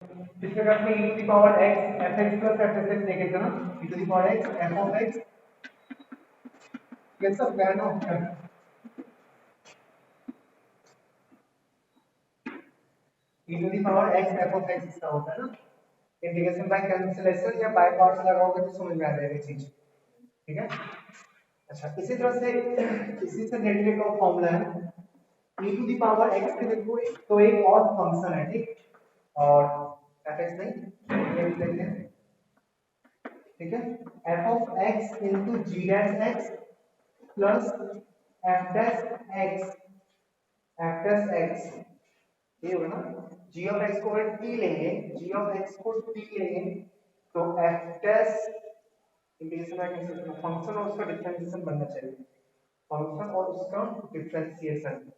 इसमें करते हैं e to the power x fx plus fx देखेगा ना e to the power x f of x ये सब वैन ऑफ है e to the power x f of x इसका होता है ना इंटीग्रेशन बाय कैंसिलेशन या बाय पार्ट्स लगाओगे तो समझ में आ जाएगी चीज ठीक है। अच्छा इसी तरह से इसी से रिलेटेड का फॉर्मूला है e to the power x के देखो तो एक और फंक्शन है ठीक और fx नहीं ये लिख लेते हैं ठीक है f of x into g dash x plus f dash x f dash x ये होगा ना g of x को अगर t लेंगे g of x को t लेंगे तो f dash इंटीग्रेशन का कैंसिल फंक्शन और उसका डिफरेंशिएशन बनना चाहिए फंक्शन और उसका differentiation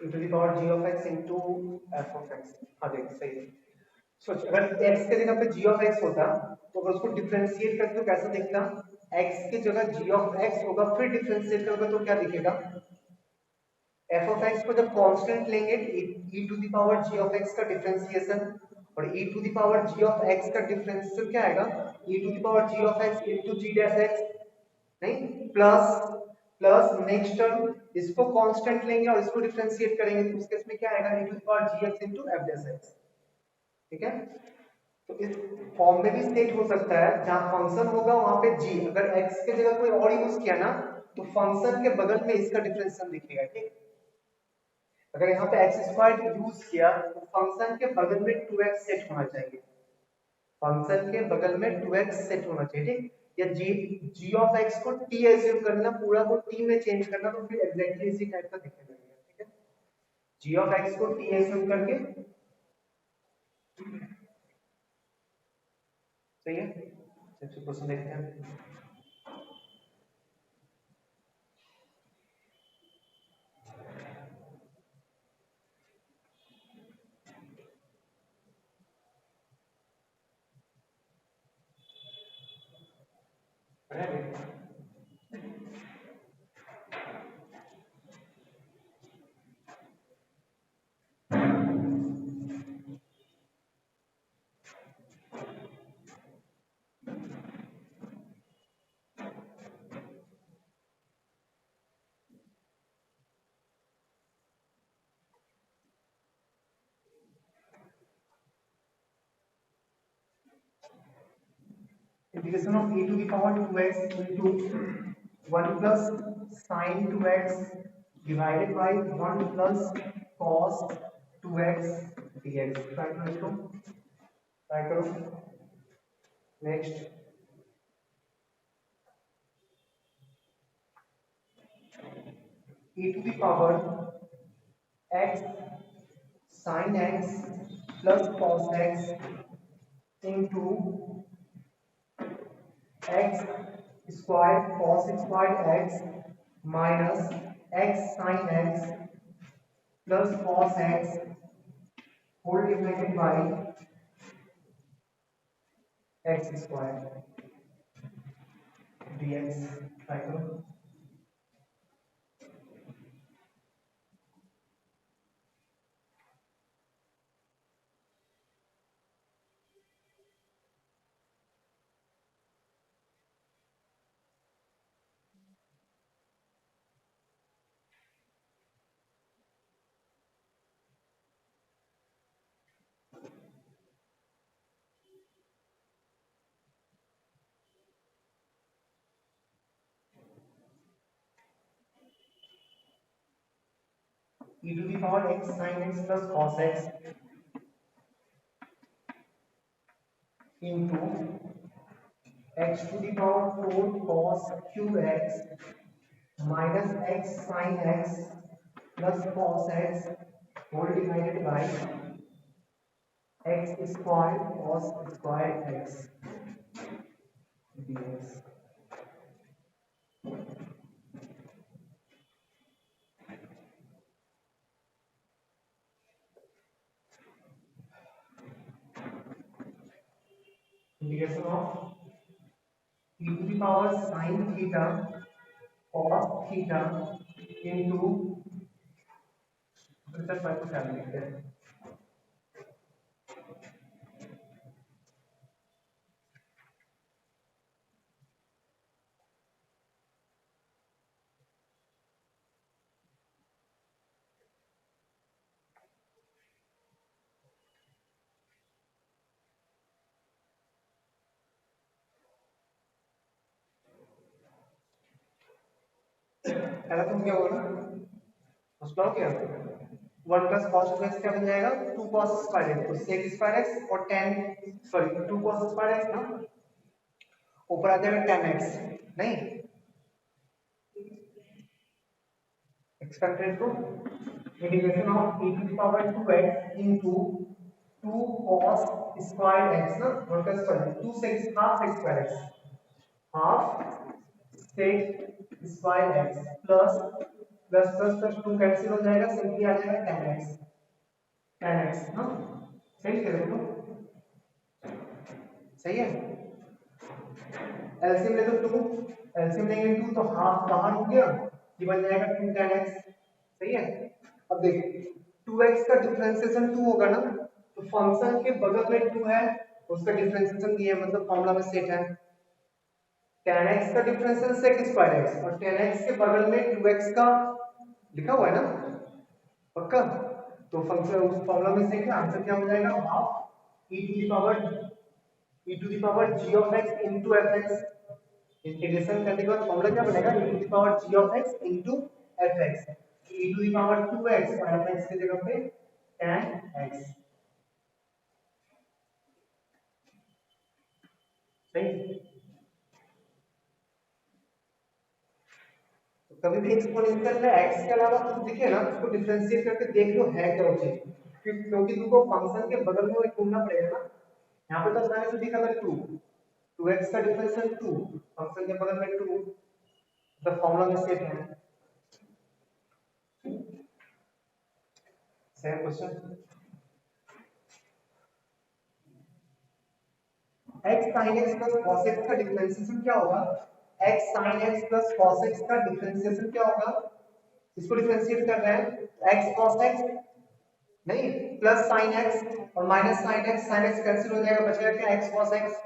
e to the power g of x into f of x हाँ देख सही है सोच अगर x के जगह पे g of x होता तो अगर उसको डिफरेंशिएट करते तो कैसा दिखता x की जगह g of x होगा फिर डिफरेंशिएट करोगे तो क्या दिखेगा f of x को जब कांस्टेंट लेंगे e to the power g of x का डिफरेंशिएशन और e to the power g of x का डिफरेंशिएशन क्या आएगा e to the power g of x into g dash x नहीं plus plus next term इसको constant लेंगे और इसको डिफरेंशिएट करेंगे तो उस केस में क्या आएगा e to the power gx into f dash x ठीक है। तो इस फॉर्म में भी स्टेट हो सकता है जहां फंक्शन होगा वहां पे g अगर x के जगह कोई और यूज किया ना तो फंक्शन के बगल में इसका डिफरेंशिएशन दिखेगा ठीक अगर यहाँ पे एक्स स्क्वायर यूज किया तो फंक्शन के बगल में 2x सेट होना चाहिए फंक्शन के बगल में 2x सेट होना चाहिए ठीक या g ऑफ x को t एज्यूम करना पूरा को t में चेंज करना तो फिर एग्जैक्टली इसी टाइप का दिखने लगेगा ठीक है g ऑफ x को t एज्यूम करके सही है सबसे क्वेश्चन देखते हैं integration of e to the power 2x into 1 plus sin 2x divided by 1 plus cos 2x dx try करो इसको ट्राई करो next e to the power x sin x plus cos x into x squared cos squared x minus x sin x plus cos x whole divided by x squared dx try करो e to the power x sin x plus cos x into x to the power 4 cos cube x minus x sin x plus cos x whole divided by x squared cos squared x dx integration of e to the power sin theta cos theta into plus five को क्या लिखते हैं पहला तुम क्या बोला उसका क्या 1 प्लस cos x क्या बन जाएगा 2 cos स्क्वायर x तो sec स्क्वायर x और tan sorry 2 cos square x ना ऊपर आ जाएगा tan x नहीं expected to integration of e to the power 2x into 2 cos square x ना 1 plus sorry 2 sec half sec square x half sec square x plus plus plus plus 2 cancel हो जाएगा simply आ जाएगा tan x ना सही कह रहे हो सही है एलसीएम ले तो 2 एलसीएम लेंगे 2 तो हाफ बाहर हो गया ये बन जाएगा 2 tan x सही है अब देखिए 2x का डिफरेंशिएशन 2 होगा ना तो फंक्शन के बगल में 2 है उसका डिफरेंशिएशन दिया है मतलब फॉर्मूला में सेट है tan x का डिफरेंशियल sec स्क्वायर x और tan x के बगल में 2x का लिखा हुआ है ना पक्का तो फंक्शन उस फॉर्मूला में से क्या आंसर क्या हो जाएगा half e to the power g of x into fx integration करने के बाद फॉर्मूला क्या बनेगा e to the power g of x into fx e to the power 2x और fx की जगह पे tan x सही कभी भी एक्सपोनेंशियल में x के अलावा कुछ दिखे ना उसको डिफरेंशिएट करके देख लो है क्या वो चीज क्योंकि तुमको फंक्शन के बगल में एक ढूंढना पड़ेगा ना यहाँ पे तो आसानी से दिखा था 2x का डिफरेंशियल 2 फंक्शन के बगल में 2 तो फॉर्मूला में सेट है same question x sin x plus cos x का डिफरेंशिएशन क्या होगा x sin x plus cos x का डिफरेंशिएशन क्या होगा इसको डिफरेंशिएट कर रहे हैं x cos x नहीं प्लस sin x और माइनस sin x कैंसिल हो जाएगा बचेगा क्या x cos x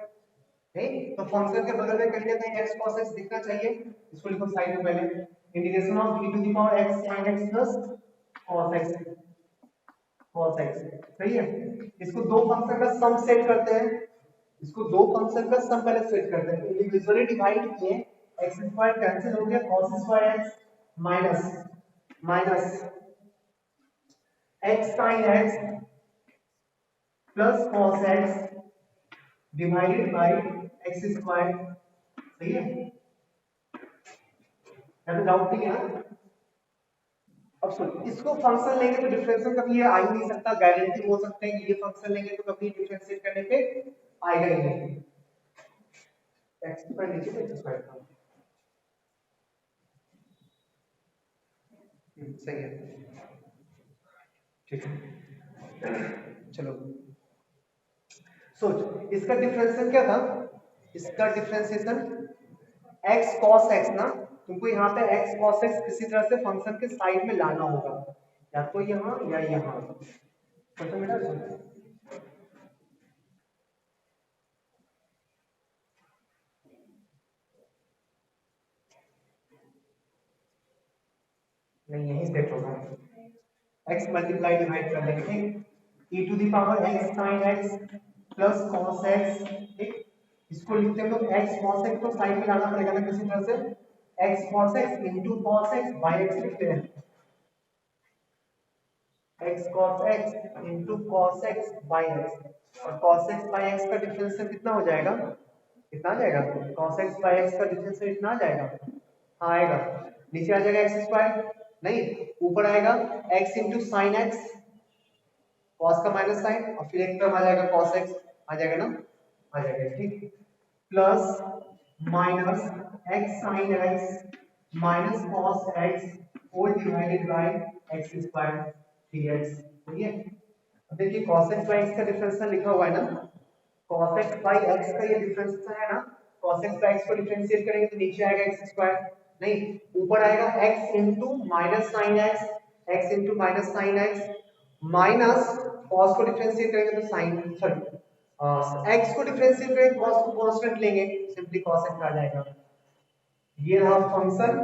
नहीं तो फंक्शन के बगल में कर लेते हैं x cos x दिखना चाहिए इसको लिखो साइड में पहले integration of e to the power x sin x plus cos x सही है इसको दो फंक्शन का सम सेट करते हैं इसको दो फंक्शन का सम पहले सेट करते हैं इंडिविजुअली डिवाइड किए x स्क्वायर कैंसिल हो गया cos square x minus x sin x plus cos x divided by x square सही है यहाँ पे डाउट नहीं है अब सुन इसको फंक्शन लेंगे तो डिफरेंशियल कभी ये आ ही नहीं सकता गारंटी हो सकते हैं कि ये फंक्शन लेंगे तो कभी डिफरेंशिएट करने पे आएगा ही नहीं x पर नीचे पे x स्क्वायर था सही है ठीक है चलो सोच इसका डिफरेंशियल क्या था इसका डिफरेंशिएशन x cos x ना तुमको यहाँ पे x cos x किसी तरह से फंक्शन के साइड में लाना होगा या तो यहाँ या यहाँ समझ में नहीं यही सेट होगा x मल्टीप्लाई डिवाइड कर लेंगे e to the power x sin x plus cos x ठीक इसको लिखते हैं लोग x cos x को साइड में लाना पड़ेगा ना किसी तरह से x cos x into cos x by x लिखते हैं x cos x into cos x by x और cos x by x का डिफरेंशियल कितना हो जाएगा कितना आ जाएगा cos x by x का डिफरेंशियल कितना आ जाएगा हाँ आएगा नीचे आ जाएगा x स्क्वायर नहीं ऊपर आएगा x into sin x cos का माइनस साइन और फिर एक टर्म आ जाएगा cos x आ जाएगा ना आ जाएगा ठीक plus minus x sin x minus cos x whole divided by x square dx ठीक है अब देखिए cos x by x का डिफरेंशियल लिखा हुआ है ना cos x बाई x का ये डिफरेंस है ना, cos x बाई x को डिफरेंशिएट करेंगे तो नीचे आएगा x स्क्वायर, नहीं ऊपर आएगा x into minus sin x, x into minus sin x minus cos को डिफरेंशिएट करेंगे तो sin, सॉरी x को डिफरेंशिएट करेंगे cos को कांस्टेंट लेंगे, सिंपली cos x आ जाएगा। ये रहा फंक्शन,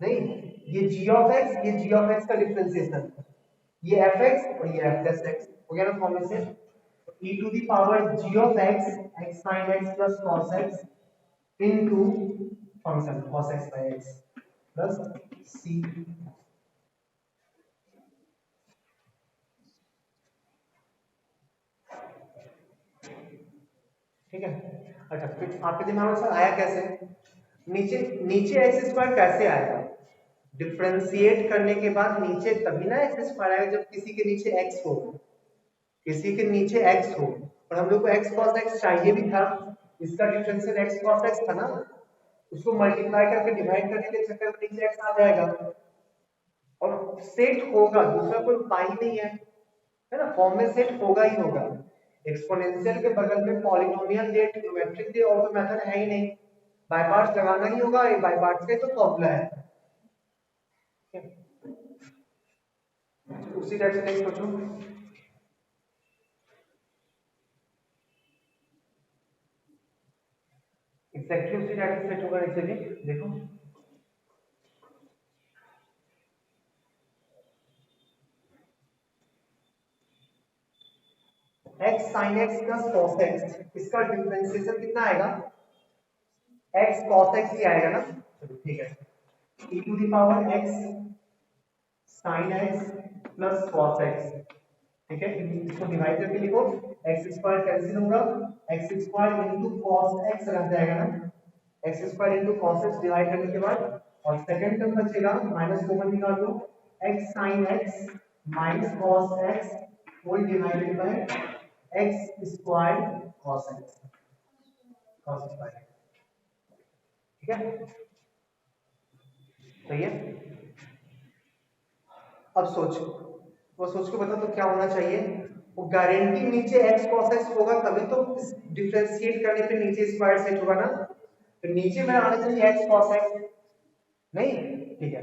नहीं ये g ऑफ x, ये g ऑफ x का डिफरेंशिएशन, ये fx और ये f प्लस x हो गया ना फॉर्मूले से, e to the power g of x x sin x plus cos x into function cos x by x plus c। ठीक है, अच्छा फिर आपके दिमाग में सर आया कैसे, नीचे नीचे एक्स स्क्वायर कैसे आएगा, डिफरेंशिएट करने के बाद नीचे तभी ना एक्स स्क्वायर आएगा जब किसी के नीचे एक्स हो, किसी के नीचे x हो, और हम लोग को x cos x चाहिए भी था, इसका डिफरेंशियल x cos x था ना, उसको मल्टीप्लाई करके डिवाइड करने के चक्कर में नीचे x आ जाएगा और सेट होगा, दूसरा कोई उपाय ही नहीं है ना, फॉर्म में सेट होगा ही होगा। एक्सपोनेंशियल के बगल में पॉलिनोमियल दे, ट्रिग्नोमेट्रिक दे, और कोई मेथड है ही नहीं, बाय पार्ट्स लगाना ही होगा, ये बाय पार्ट्स का तो फॉर्मूला है। उसी टाइप से नेक्स्ट सोचो, एग्जैक्टली उसी टाइप से सेट होगा, एक्चुअली देखो x sin x plus cos x, इसका डिफरेंशिएशन कितना आएगा, x cos x ही आएगा ना, चलो ठीक है, e to the power x sin x plus cos x, ठीक है, इसको डिवाइड करके लिखो, x स्क्वायर कैंसिल होगा, x square into cos x रह जाएगा ना, x square into cos x divide करने के बाद, और सेकंड टर्म बचेगा माइनस कॉमन निकाल दो, x sin x minus cos x whole divided by x square cos x, cos square, ठीक है, सही है। अब सोच, वो सोच के बता तो क्या होना चाहिए, वो गारंटी नीचे x cos x होगा तभी तो डिफरेंशिएट करने पे नीचे स्क्वायर सेट होगा ना, तो नीचे में आना चाहिए x cos x, नहीं ठीक है,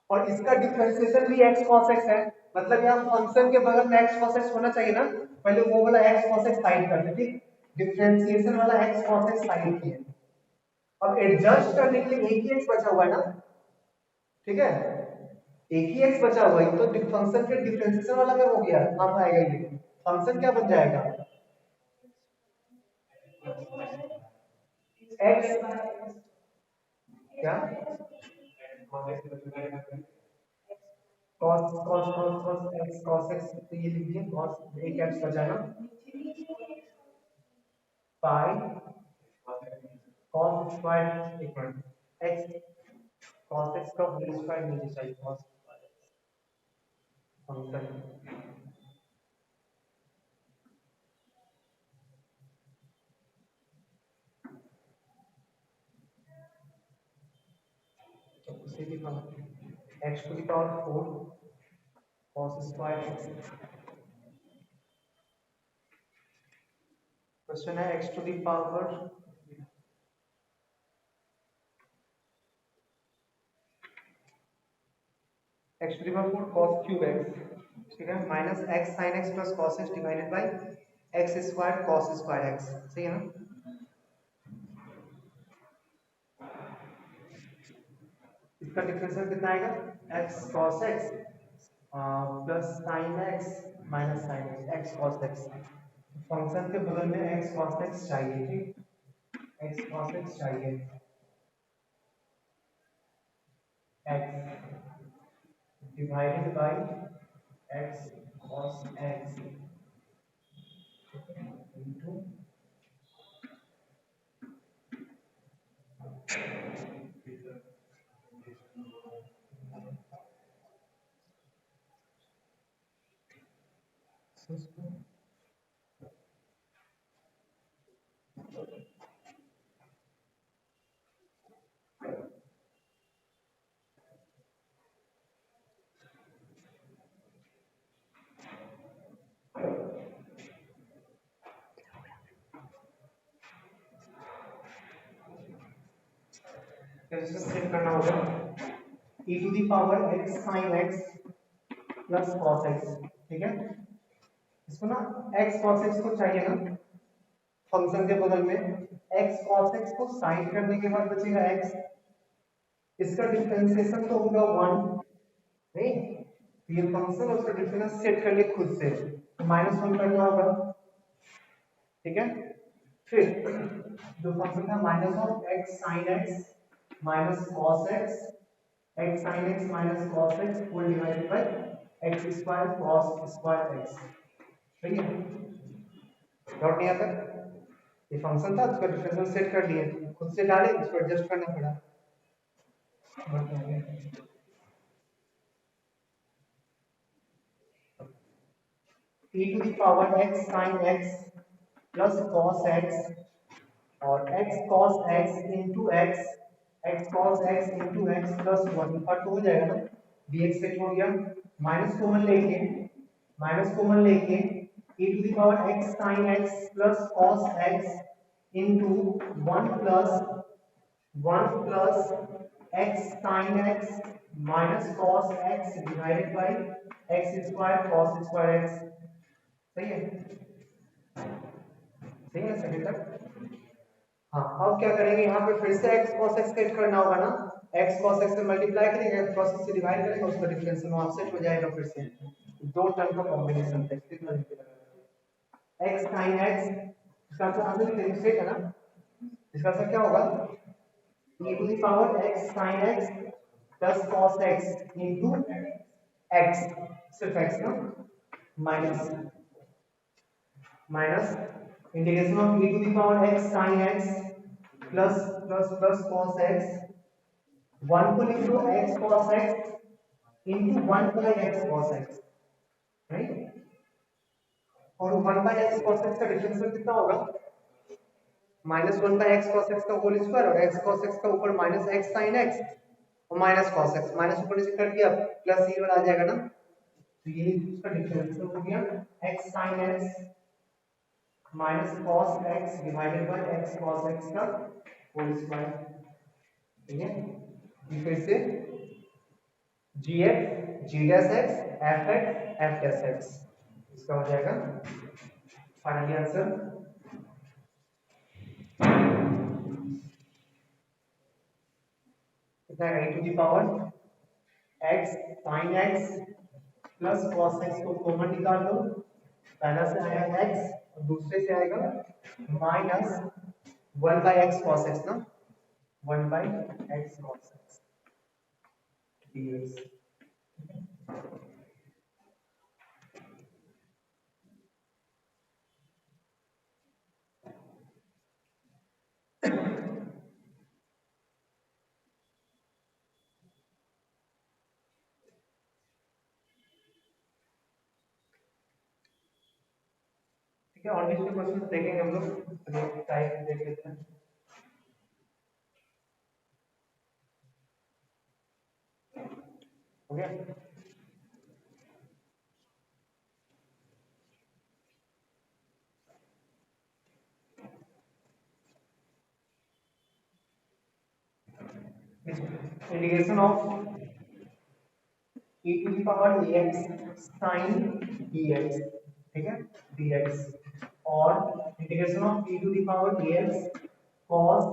और इसका डिफरेंशिएशन भी x cos x है, मतलब यहाँ फंक्शन के बगल में x cos x होना चाहिए ना, पहले वो वाला x cos x साइड कर दे, ठीक, डिफरेंशिएशन वाला x cos x साइड किया, अब एडजस्ट करने के लिए एक ही x बचा हुआ है ना, ठीक है, एक ही x बचा हुआ है, तो फंक्शन के डिफरेंशिएशन वाला में हो गया, अब आएगा ये फंक्शन क्या बन जाएगा, x क्या cos cos cos cos x cos x, तो ये लिख दिए cos, एक x बचा ना, पाई cos स्क्वायर, एक मिनट x cos x का होल स्क्वायर नीचे चाहिए, cos फंक्शन, तो उसी की function x to the power 4 cos square x, question है x to the power x to the power 4 cos cube x, ठीक है, minus x sin x plus cos x divided by x square cos square x, सही है ना, इसका differential कितना आएगा, x cos x plus sin x minus sin x, x cos x, function के बगल में x cos x चाहिए, ठीक, x cos x चाहिए, x divided by x cos x into इसको सेट करना होगा e to the power x sin x plus cos x, ठीक है। इसको ना x cos x को चाहिए ना फंक्शन के बगल में, x cos x को साइन करने के बाद बचेगा x, इसका डिफरेंशिएशन तो होगा 1 नहीं, ये फंक्शन और उसका डिफरेंस सेट कर ले खुद से, तो -1 करना होगा, ठीक है। फिर जो फंक्शन था minus of x sin x minus cos x, x sin x minus cos x whole divided by x square cos square x, ठीक है। डाउट नहीं आता, ये फंक्शन था उसका डिफरेंशियल सेट कर दिए, खुद से डाले, इसको एडजस्ट करना पड़ा। e to the power x sin x plus cos x और x cos x into x cos x into x plus 1 का हो जाएगा ना, dx सेट हो गया, माइनस कॉमन लेके e to the power x sin x plus cos x into 1 plus x sin x minus cos x divided by x square cos square x, सही है, सही है सभी तक। हाँ, अब क्या करेंगे, यहाँ पे फिर से x cos x सेट करना होगा ना, x cos x से मल्टीप्लाई करेंगे, x cos x से डिवाइड करेंगे, उसका डिफरेंशियल वहां सेट हो जाएगा, फिर से दो टर्म का कॉम्बिनेशन है, कितना लिखेगा x sin x, इसका आंसर सेट है ना, इसका आंसर क्या होगा e to the power x sin x plus cos x into x, सिर्फ x ना, minus integration of e to the power x sin x plus cos x, 1 को लिख लो x cos x into 1 by x cos x, right, और 1 by x cos x का differential कितना होगा, -1 by x cos x का whole square, और x cos x का ऊपर माइनस x sin x और माइनस cos x, माइनस ऊपर नीचे कर दिया प्लस ये वाला आ जाएगा ना, तो ये इसका डिफरेंशियल हो गया x sin x minus cos x divided by x cos x का होल स्क्वायर, ठीक है। फिर से gx g dash x fx f dash x, इसका हो जाएगा फाइनली आंसर कितना है, e to the power x sin x plus cos x को कॉमन निकाल लो, पहला से आया x और दूसरे से आएगा minus 1 by x cos x ना, 1 by x cos x dx, ठीक है। और भी इसके क्वेश्चन देखेंगे हम लोग, टाइप देख लेते हैं। हो गया, integration of e to the power ax sin dx, ठीक है, dx, और integration of e to the power ax cos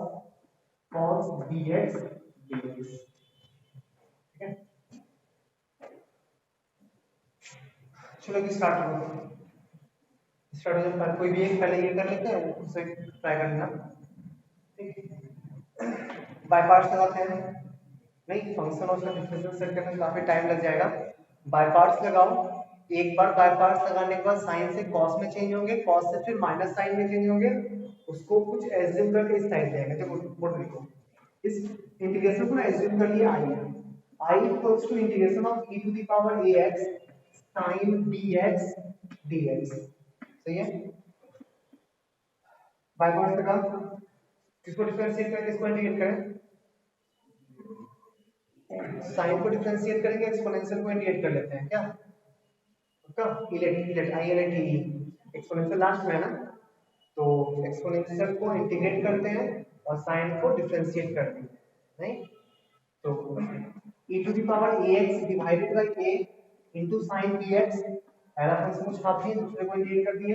dx dx, ठीक है। चलो कि स्टार्ट हो जाए, कोई भी एक पहले ये कर लेते हैं, उससे ट्राई कर लेना, बाय पार्ट्स लगाते हैं, नहीं फंक्शन और उसका डिफरेंशियल सेट करने में काफी टाइम लग जाएगा, बाय पार्ट्स लगाओ, एक बार बाय पार्ट्स लगाने के बाद साइन से कॉस में चेंज होंगे, कॉस से फिर माइनस साइन में चेंज होंगे, उसको कुछ एज्यूम करके इस टाइप जाएगा, देखो बोल लिखो, इस इंटीग्रेशन को ना एज्यूम कर लिया i equals to integration of e to the power ax sin dx dx, सही है। बाय पार्ट्स लगा, किसको डिफरेंशिएट करें, किसको इंटीग्रेट करें, साइन को डिफरेंशिएट करेंगे, एक्सपोनेंशियल को इंटीग्रेट कर लेते हैं क्या, तो ILATE I L T exponential last में है ना, तो एक्सपोनेंशियल को इंटीग्रेट करते हैं और साइन को डिफरेंशिएट करते हैं, नहीं? तो e to the power ax divided by a into sin bx, पहला फंक्शन को छाप दिए, दूसरे को इंटीग्रेट कर दिए,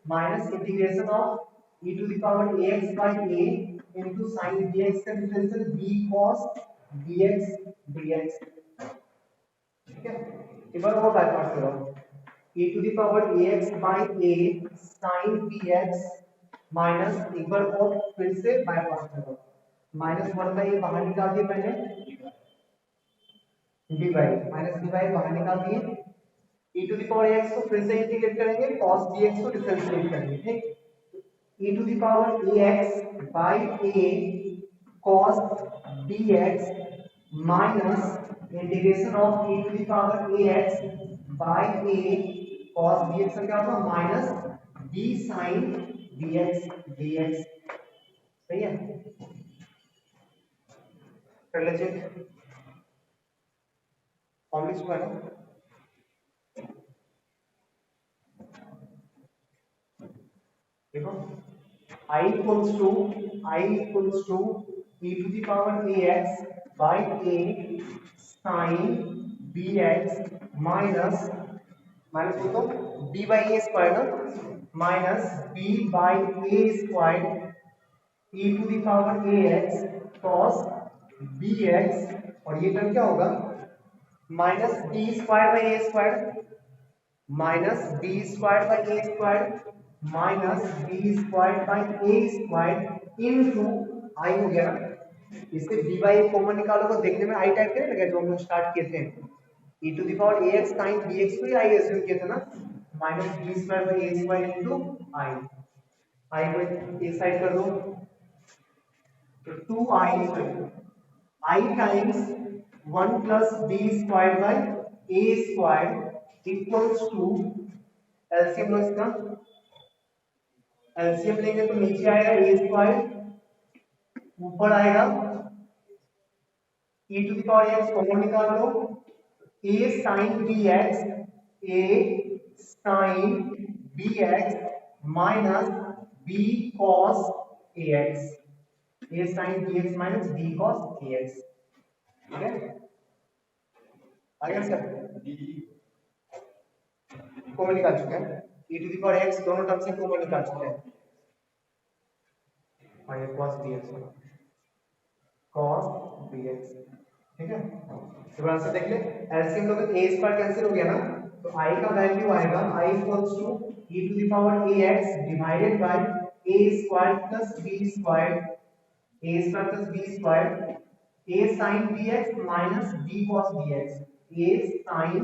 minus integration of e to the power ax by a into sin bx का differential b cos bx dx, ठीक है? एक बार और बाय पार्ट करो, e to the power ax by a sin bx minus, एक बार और फिर से बाय पार्ट करो, माइनस वन बाई बाहर निकाल दिए मैंने, dy माइनस dy बाहर निकाल दिए, e to the power x को फिर से इंटीग्रेट करेंगे, cos dx को डिफरेंशिएट करेंगे, ठीक? e to the power ax by a cos dx minus integration of e to the power ax by a cos dx का क्या होगा, माइनस b sin dx, सही है? कर ले चेक, फॉर्मूला इसको है ना, देखो I equals to e to the power ax by a sin bx minus बोल दो b by a स्क्वायर ना, minus b by a square e to the power ax cos bx, और ये term क्या होगा, minus b square by a square, minus b square by a square minus b square by a square into i हो गया ना, इससे b by a common निकालोगे, देखने में i टाइप के लगे जो हम लोग स्टार्ट किए थे, e to the power ax sin bx को i एज्यूम किए थे ना, minus b square by a square into i को एक साइड कर दो, तो 2i times 1 plus b square by a square equals to, LCM लो इसका, एलसीएम लेंगे तो नीचे आएगा a स्क्वायर, ऊपर आएगा e to the power x common निकाल लो, a sin bx minus b cos ax, a sin bx minus b cos ax, ठीक है? आगे सर कॉमन निकाल चुके हैं, e to the power x दोनों टर्म से कॉमन निकाल चुके हैं, और ये cos bx, ठीक है? दोबारा से देख ले, एलसीएम लोगे तो a स्क्वायर कैंसिल हो गया ना, तो i का वैल्यू आएगा i equals to e to the power ax divided by a square plus b square, a square plus b square, a sin bx minus b cos bx, a sin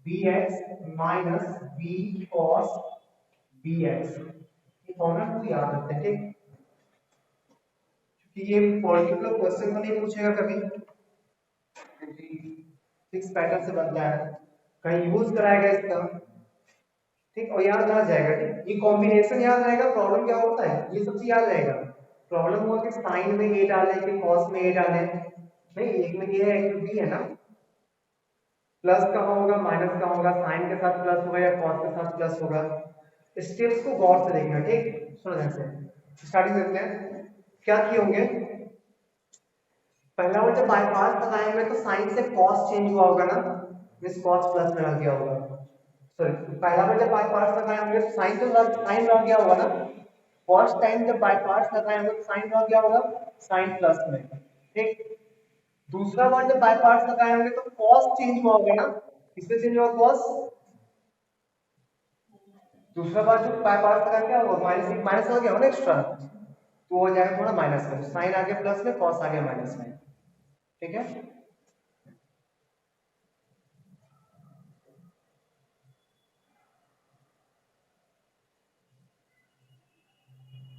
bx minus b cos bx, ये formula को याद रखते हैं, ठीक? क्योंकि ये particular question में नहीं पूछेगा कभी, फिक्स पैटर्न से बनता है, कहीं यूज कराएगा इसका, ठीक? और याद रह जाएगा, ठीक? ये कॉम्बिनेशन याद रहेगा, प्रॉब्लम क्या होता है ये सब चीज याद रहेगा, प्रॉब्लम हुआ कि साइन में a डालें कि कॉस में a डालें, नहीं एक में a है एक में b है ना, प्लस कहाँ होगा माइनस कहाँ होगा, साइन के साथ प्लस होगा या कॉस के साथ प्लस होगा, स्टेप्स को गौर से देखना, ठीक? सुनो ध्यान से, स्टार्टिंग करते हैं, क्या किए होंगे, पहला बार जब बाय पार्ट लगाएंगे तो साइन से कॉस चेंज हुआ होगा ना, मींस कॉस प्लस में आ गया होगा, सॉरी पहला बार जब बाय पार्ट लगाएंगे तो साइन रह गया होगा ना, फर्स्ट टाइम जब बाय पार्ट लगाएंगे तो साइन रह गया होगा साइन प्लस में, ठीक? दूसरा बार जब बाय पार्ट लगाएंगे तो कॉस चेंज हुआ होगा ना, किससे चेंज हुआ कॉस, दूसरा बार जब बाय पार्ट लगा क्या होगा, माइनस आ गया होगा ना एक्स्ट्रा, तो हो जाएगा थोड़ा माइनस में, साइन आ गया प्लस में, कॉस आ गया माइनस में, ठीक है?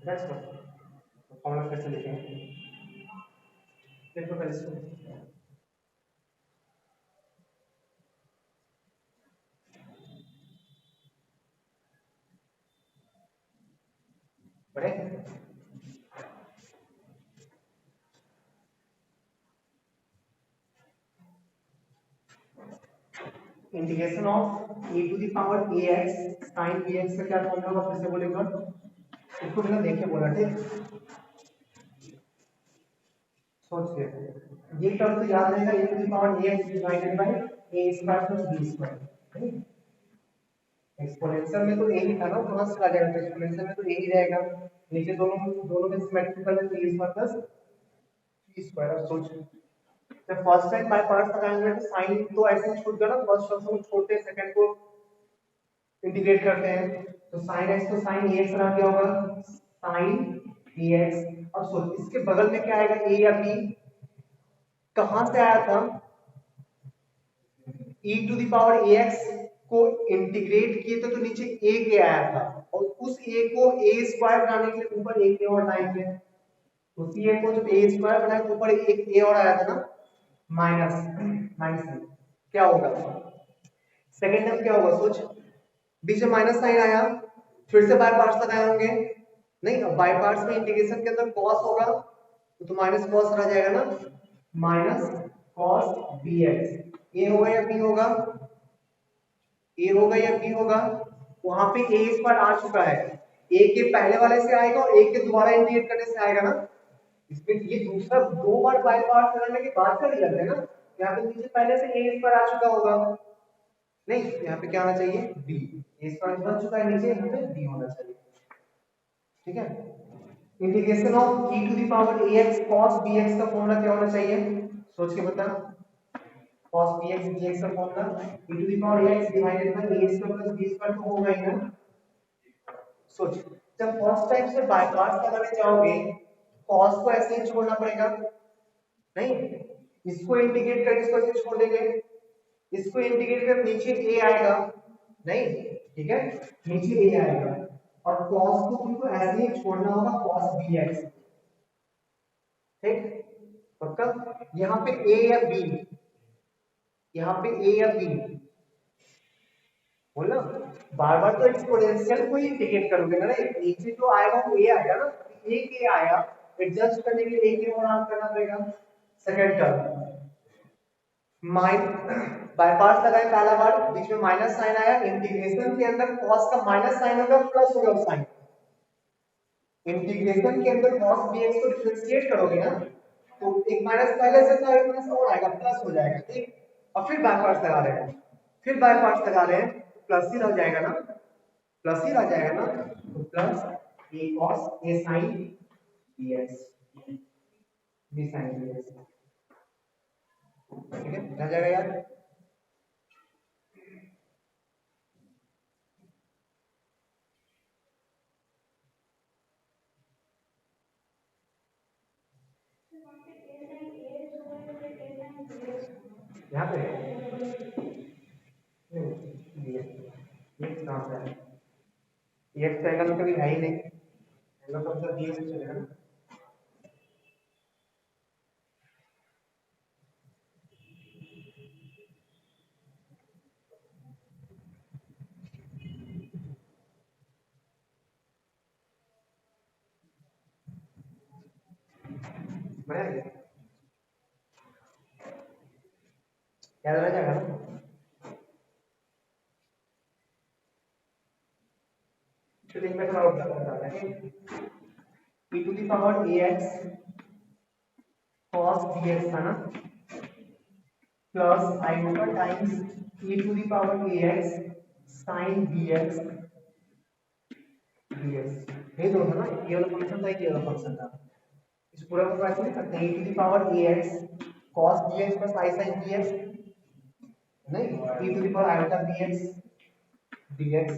नेक्स्ट फॉर्मूला फिर से लिखेंगे, देखो पहले इसको, पढ़े? Integration of e to the power ax sin bx का क्या फॉर्मूला होगा, फिर से बोलेगा, इसको बिना देखे बोला, ठीक? सोच के ये टर्म तो याद रहेगा, e to the power ax divided by a square plus b square. Exponential में तो यही था ना, कहां से आ जाएगा, तो एक्सपोनेंशियल में तो यही रहेगा, नीचे दोनों दोनों में सिमेट्रिकल है, तो a square plus b square. अब सोच जब फर्स्ट टाइम बाय पार्ट्स लगाएंगे तो साइन तो ऐसे ही छूट गया ना, फर्स्ट टर्म को छोड़ते हैं, सेकंड को इंटीग्रेट करते हैं, तो sin x तो sin ax रह गया होगा, sin bx। अब सोच इसके बगल में क्या आएगा, a या b, कहां से आया था, e to the power ax को इंटीग्रेट किए थे तो नीचे a के आया था, और उस a को a स्क्वायर बनाने के लिए ऊपर a के और लाएंगे, उसी a को जब a स्क्वायर बनाए तो ऊपर एक a और आया था ना, माइनस माइनस क्या होगा, सेकंड टर्म क्या होगा, सोच बीच में माइनस साइन आया, फिर से बाय पार्ट्स लगाए होंगे, नहीं अब बाय पार्ट्स में इंटीग्रेशन के अंदर cos होगा, तो माइनस cos रह जाएगा ना, माइनस cos bx, a होगा या b होगा, a होगा या b होगा, वहां पे a स्क्वायर आ चुका है, a के पहले वाले से आएगा और a के दोबारा इंटीग्रेट करने से आएगा ना, इसमें ये दूसरा दो बार बाय पार्ट्स करने के बाद का रिजल्ट है ना, यहाँ पे नीचे पहले से a स्क्वायर आ चुका होगा, नहीं यहाँ पे क्या आना चाहिए, b, a स्क्वायर बन चुका है नीचे, यहाँ पे b होना चाहिए, ठीक है। Integration of e to the power ax cos bx का फॉर्मूला क्या होना चाहिए, सोच के बता, cos bx dx का formula e to the power ax divided by a square plus b square तो होगा ही ना। सोच जब फर्स्ट टाइम से बाय पार्ट्स लगाने जाओगे, cos को ऐसे ही छोड़ना पड़ेगा, नहीं इसको इंटीग्रेट करके इसको ऐसे छोड़ देंगे, इसको इंटीग्रेट कर नीचे a आएगा, नहीं ठीक है, नीचे a आएगा, और cos को तुमको ऐसे ही छोड़ना होगा, cos bx, ठीक पक्का। यहाँ पे a या b, यहाँ पे a या b बोलना, बार बार तो एक्सपोनेंशियल को ही इंटीग्रेट करोगे ना, नीचे जो आएगा वो a आएगा ना, a के आया, एडजस्ट करने के लिए a के और आम करना पड़ेगा, सेकंड टर्म बाय पार्ट्स लगाए, पहला बार बीच में माइनस साइन आया, इंटीग्रेशन के अंदर cos का माइनस साइन होगा प्लस होगा साइन, इंटीग्रेशन के अंदर cos bx को डिफरेंशिएट करोगे ना, तो एक माइनस पहले से था, एक माइनस और आएगा, प्लस हो जाएगा, ठीक, और फिर बाय पार्ट्स लगा रहे हैं, फिर बाय पार्ट्स लगा रहे हैं, प्लस ही रह जाएगा ना, प्लस ही रह जाएगा ना, तो plus a cos a sin bx, b sin bx, ठीक है, रह जाएगा यार। यहाँ पे कहाँ से है, एक्स का एंगल कभी है ही नहीं, एंगल तो मतलब दिए से चलेगा ना, बढ़िया याद रह जाएगा ना। चलिए मैं थोड़ा और बताता हूँ, e to the power ax cos bx था ना, plus iota times e to the power ax sin bx dx, ये दोनों था ना, ये वाला फंक्शन था, ये वाला फंक्शन था, इस पूरा को ऐसे लिख सकते हैं e to the power ax cos bx plus i sin bx, नहीं e to the power iota bx dx,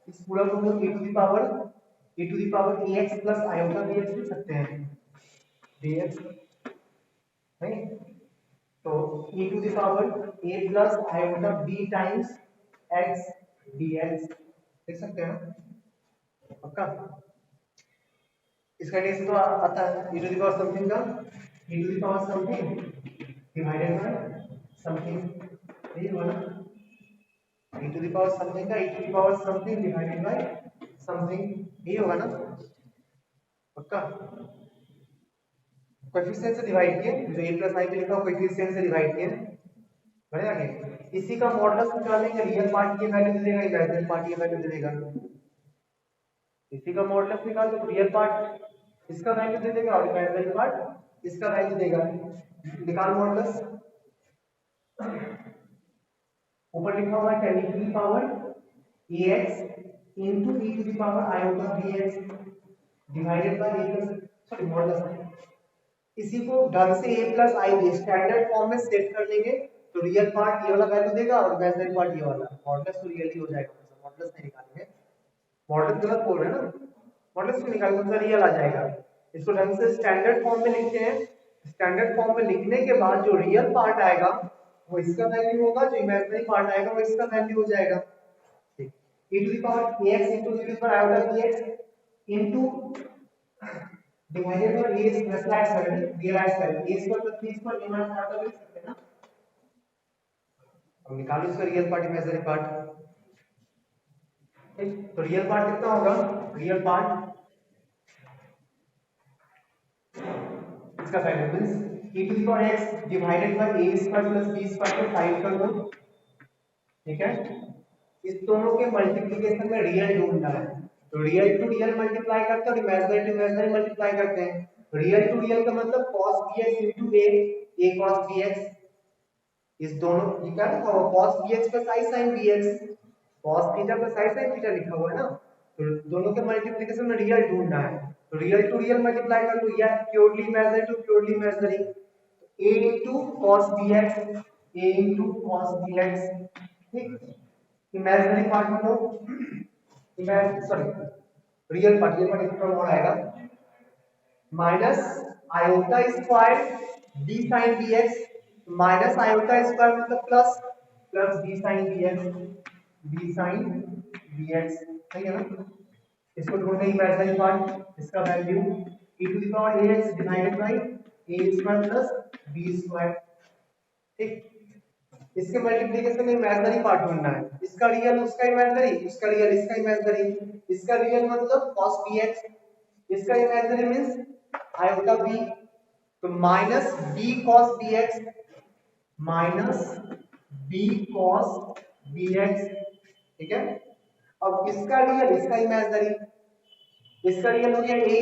इस पूरा को हम e to the power ax plus iota bx लिख सकते हैं dx, नहीं तो e to the power a plus iota b times x dx लिख सकते हैं ना, पक्का। इसका डेरिवेटिव तो आता है e to the power something का e to the power something divided by something, यही हुआ ना, e to the power something का e to the power something divided by something, यही होगा ना, पक्का। कोएफिशिएंट से डिवाइड किए, जो a प्लस i पे लिखा हो कोएफिशिएंट से डिवाइड किए, बढ़िया आगे इसी का मॉडुलस निकालेंगे, रियल पार्ट की वैल्यू दे देगा, इमेजिनरी पार्ट की वैल्यू दे देगा, इसी का मॉडुलस निकाल दो, रियल पार्ट इसका वैल्यू दे देगा और इमेजिनरी पार्ट इसका वैल्यू देगा। निकाल मॉडुलस। ऊपर लिखा हुआ है 10 की power ax into e to the power iota bx divided by a plus sorry modulus. इसी को ढंग से a plus i b standard form में सेट कर लेंगे तो रियल पार्ट ये वाला वैल्यू देगा और इमेजिनरी पार्ट ये वाला। मॉडुलस तो रियल ही हो जाएगा, मॉडुलस नहीं निकालेंगे। मॉडुलस गलत बोल रहे हैं ना, मॉडुलस क्यों निकालेंगे, तो रियल आ जाएगा। इसको ढंग से स्टैंडर्ड फॉर्म में लिखते हैं। स्टैंडर्ड फॉर्म में लिखने के बाद जो रियल पार्ट आएगा वो इसका वैल्यू होगा, जो इमेजिनरी पार्ट आएगा वो इसका वैल्यू हो जाएगा। ठीक, e to the power ax into e to the power iota bx into divided by a plus x value realize करें a square plus b square a minus iota लिख सकते हैं ना। अब निकालो इसका रियल पार्ट इमेजिनरी पार्ट। ठीक, तो रियल पार्ट कितना होगा, रियल पार्ट इसका value means e to the power x divided by a square plus b square को साइड कर दो। ठीक है, इस दोनों के मल्टीप्लिकेशन में रियल ढूंढना है, तो रियल टू रियल मल्टीप्लाई करते हैं और इमेजिनरी टू इमेजिनरी मल्टीप्लाई करते हैं। रियल टू रियल का मतलब cos bx a cos bx, इस दोनों ये क्या लिखा हुआ cos bx plus i sin bx, cos theta plus i sin theta लिखा हुआ है ना, तो दोनों के मल्टीप्लिकेशन में रियल ढूंढना है, तो रियल टू रियल मल्टीप्लाई कर लो या purely imaginary to purely imaginary, a into cos bx a into cos bx। ठीक, इमेजिनरी पार्ट में लो, रियल पार्ट इतना मोड़ आएगा minus iota square b sin bx, minus iota square मतलब plus plus b sin bx सही है ना। इसको ढूंढने इमेजिनरी पार्ट, इसका value e to the power ax divided by a square plus b square. ठीक, इसके मल्टीप्लिकेशन में इमेजिनरी पार्ट ढूंढना है, इसका रियल उसका इमेजिनरी, उसका रियल इसका इमेजिनरी। इसका रियल मतलब cos bx, इसका इमेजिनरी मींस आयोटा b, तो minus b cos bx minus b cos bx। ठीक है, अब इसका रियल इसका इमेजिनरी, इसका रियल हो गया a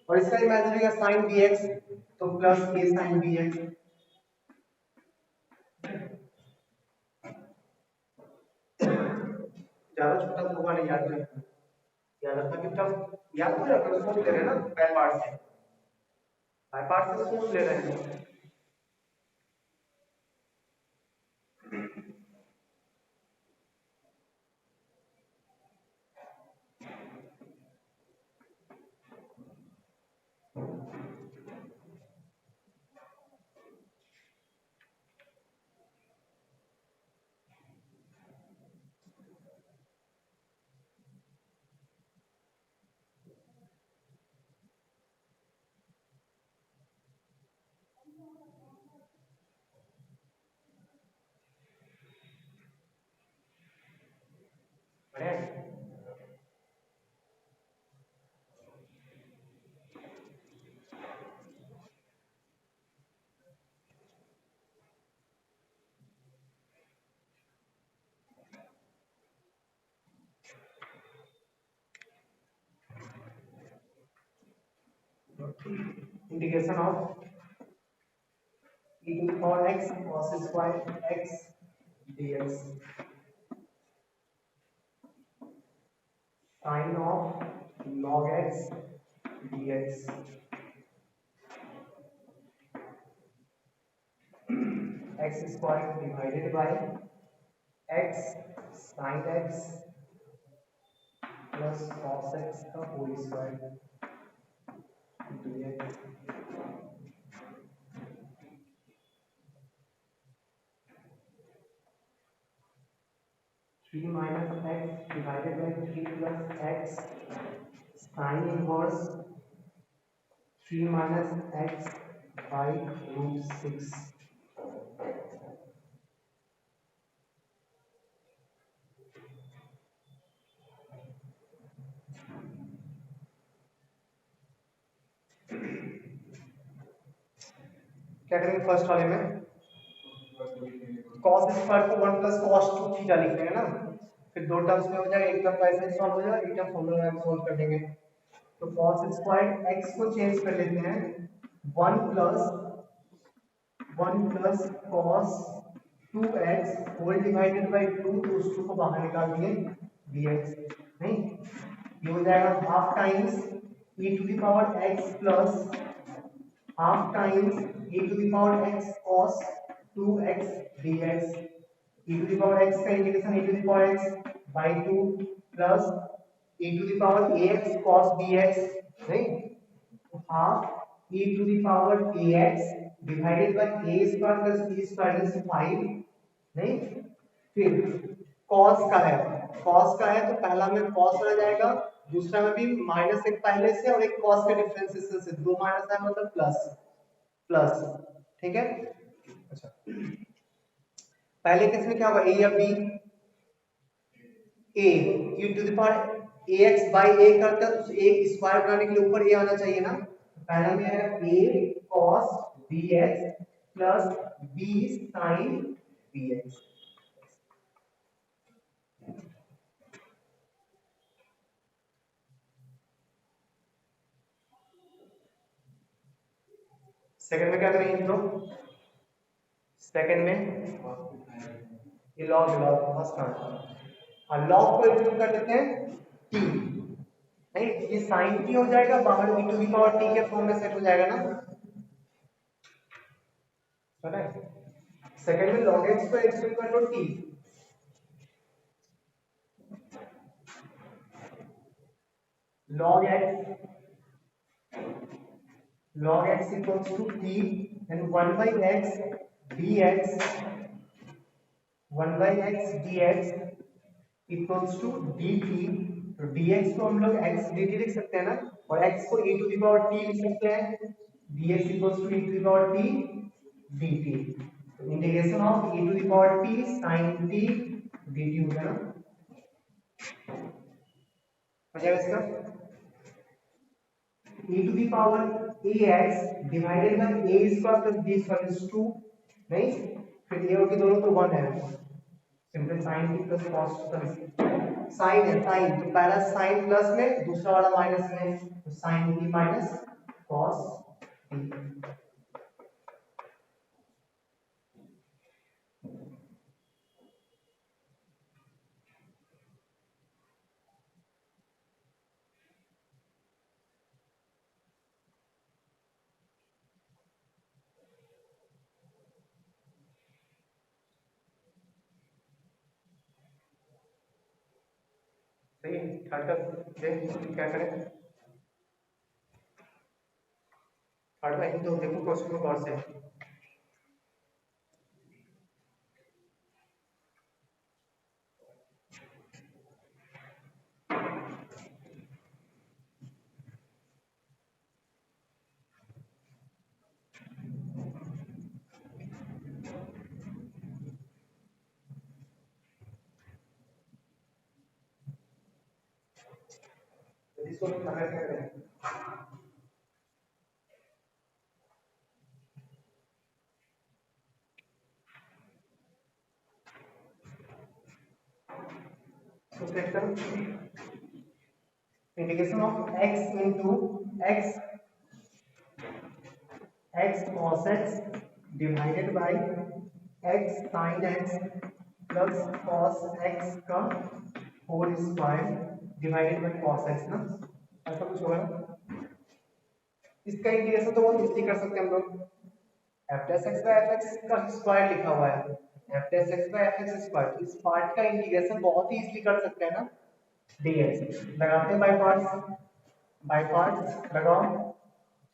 और इसका इमेजिनरी का sin bx, तो प्लस a sin bx। ज्यादा छोटा तो होगा नहीं, याद रखना, याद रखना कि टफ याद हो जाता है, सोच ले रहे हैं ना बाय पार्ट से सोच ले रहे हैं। Integration of e to the power x cos square x dx sin of log x dx x square divided by x sin x plus cos x का whole square dx। 3 minus x divided by 3 plus x sin inverse 3 minus x by root 6। क्या करेंगे first वाले में cos square को 1 plus cos 2 theta लिख देंगे ना, फिर दो टर्म्स में हो जाएगा, एक टर्म ऐसे सॉल्व हो जाएगा, एक टर्म फॉर्मूला में सॉल्व कर देंगे। तो cos स्क्वायर x को चेंज कर लेते हैं 1 plus cos 2x whole divided by 2, तो उस 2 को बाहर निकाल दिए dx, नहीं ये हो जाएगा half times e to the power x plus half times e to the power x cos 2x dx, e to the power x का integration e to the power x by 2 plus e to the power ax cos bx, नहीं तो half e to the power ax divided by a square plus b square is 5, नहीं फिर cos का है तो पहला में cos रह जाएगा, दूसरा में भी माइनस एक पहले से और एक cos के डिफरेंशिएशन से, दो माइनस है मतलब प्लस प्लस, ठीक है। अच्छा पहले केस में क्या होगा a या b, a e to the power ax by a करता है तो a स्क्वायर बनाने के लिए ऊपर a आना चाहिए ना, पहला में आएगा a cos bx plus b sin bx, second में क्या करेंगे लोग, सेकंड में ये लॉग फर्स्ट हाँ लॉग को इंक्लूड कर लेते हैं t, नहीं ये sin t हो जाएगा, बाहर e to the power t के फॉर्म में सेट हो जाएगा ना, है सेकंड में log x को x equal to t, log x equals to t and 1 by x dx equals to dt, तो dx को हम लोग x dt लिख सकते हैं ना, और x को e to the power t लिख सकते हैं, dx equals to e to the power t dt, तो integration of e to the power t sin t dt हो गया ना, हो जाएगा इसका e to the power ax divided by a square plus b square is 2, नहीं फिर ये और के दोनों तो 1 है, simple sin t plus cos sine है साइन, तो पहला साइन प्लस में दूसरा वाला माइनस में, तो sin t minus cos t, सही थर्ड का देख क्या करें, थर्ड का तो देखो क्वेश्चन को गौर से, इसको अगर क्या करें, so section integration of x into x cos x divided by x sin x plus cos x का whole square divided by cos x ना, ऐसा कुछ होगा ना, इसका इंटीग्रेशन तो बहुत इजीली कर सकते हैं हम लोग, f dash x by fx का स्क्वायर लिखा हुआ है, f dash x by fx square, इस पार्ट का इंटीग्रेशन बहुत ही इजीली कर सकते हैं ना, dx लगाते हैं बाय पार्ट्स लगाओ,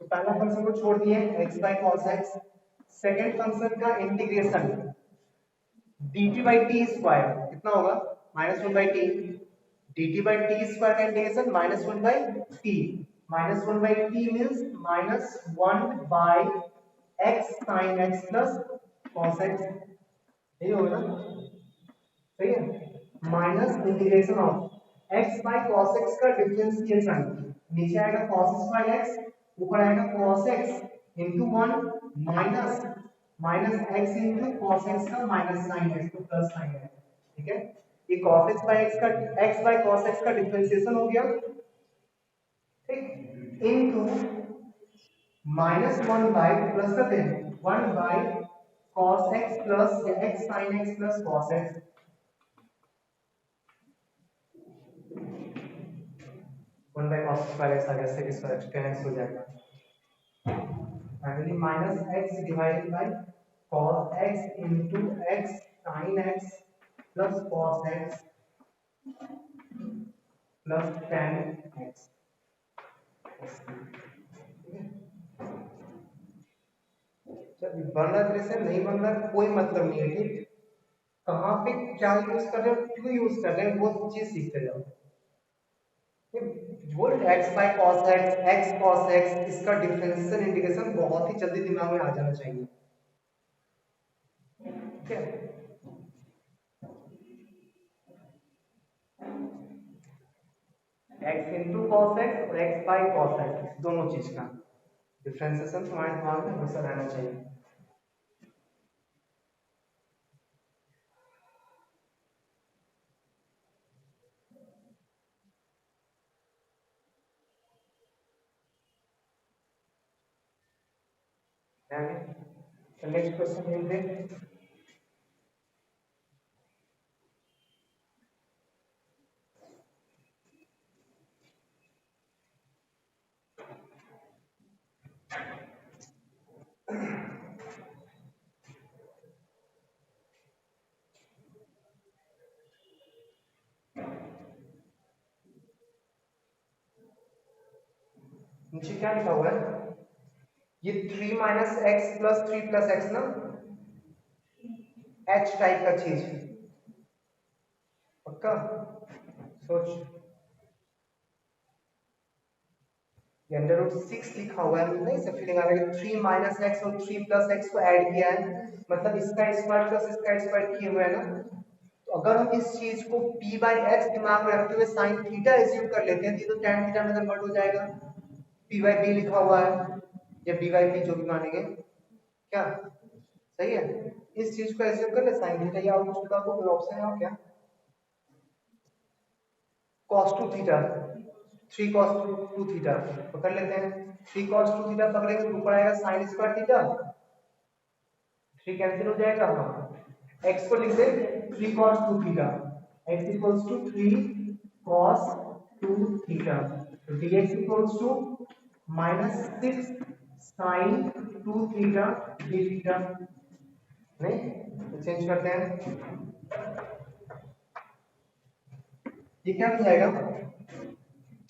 तो पहला फंक्शन को छोड़ दिए x by cos x, second function का integration dt by t square कितना होगा -1 by t, dt by t square का integration -1 by t, -1 by t means -1 by x sin x plus cos x, यही होगा ना, सही है, minus integration of x by cos x का differentiation, नीचे आएगा cos स्क्वायर x, ऊपर आएगा cos x into 1 minus x into cos x का माइनस sin x तो प्लस sin x, ठीक है, ये cos x by x का cos x का डिफरेंशिएशन हो गया, इनटू -1 प्लस करते हैं 1 cos x plus x sin x plus cos x 1 cos square x आ गया sec स्क्वायर tan x हो जाएगा finally -x divided by cos x into x sin x plus cos x plus tan x बन रहा है से नहीं बन रहा कोई मतलब नहीं है ठीक कहाँ पे क्या यूज कर रहे हो क्यों यूज कर रहे हैं वो चीज सीखते जाओ वो x by cos x cos x इसका डिफरेंशियल इंटीग्रेशन बहुत ही जल्दी दिमाग में आ जाना चाहिए ठीक है x into cos x और x by cos x दोनों चीज का डिफरेंशिएशन तुम्हारे दिमाग में हमेशा रहना चाहिए नेक्स्ट क्वेश्चन देखते हैं नीचे क्या लिखा हुआ है ये 3 minus x plus 3 plus x ना एच टाइप का चीज पक्का सोच ये अंडर रूट 6 लिखा हुआ है नहीं से फीलिंग आ रहा है 3 माइनस एक्स और 3 प्लस एक्स को ऐड किया है मतलब इसका स्क्वायर प्लस इसका स्क्वायर किए हुए है ना तो अगर हम इस चीज को p बाई x दिमाग में रखते हुए sin थीटा एज्यूम कर लेते हैं तो tan थीटा में कन्वर्ट हो जाएगा p बाई b लिखा हुआ है या b बाई p जो भी मानेंगे क्या सही है इस चीज को एज्यूम कर ले sin थीटा या आउटपुट का कोई ऑप्शन है और क्या cos 2 थीटा 3 cos 2 थीटा पकड़ लेते हैं 3 cos 2 थीटा पकड़ेंगे तो ऊपर आएगा sin स्क्वायर थीटा 3 कैंसिल हो जाएगा हाँ x को लिख दे 3 cos 2 theta x equals to 3 cos 2 theta तो dx equals to -6 sin 2 theta d theta नहीं तो चेंज करते हैं ये क्या हो जाएगा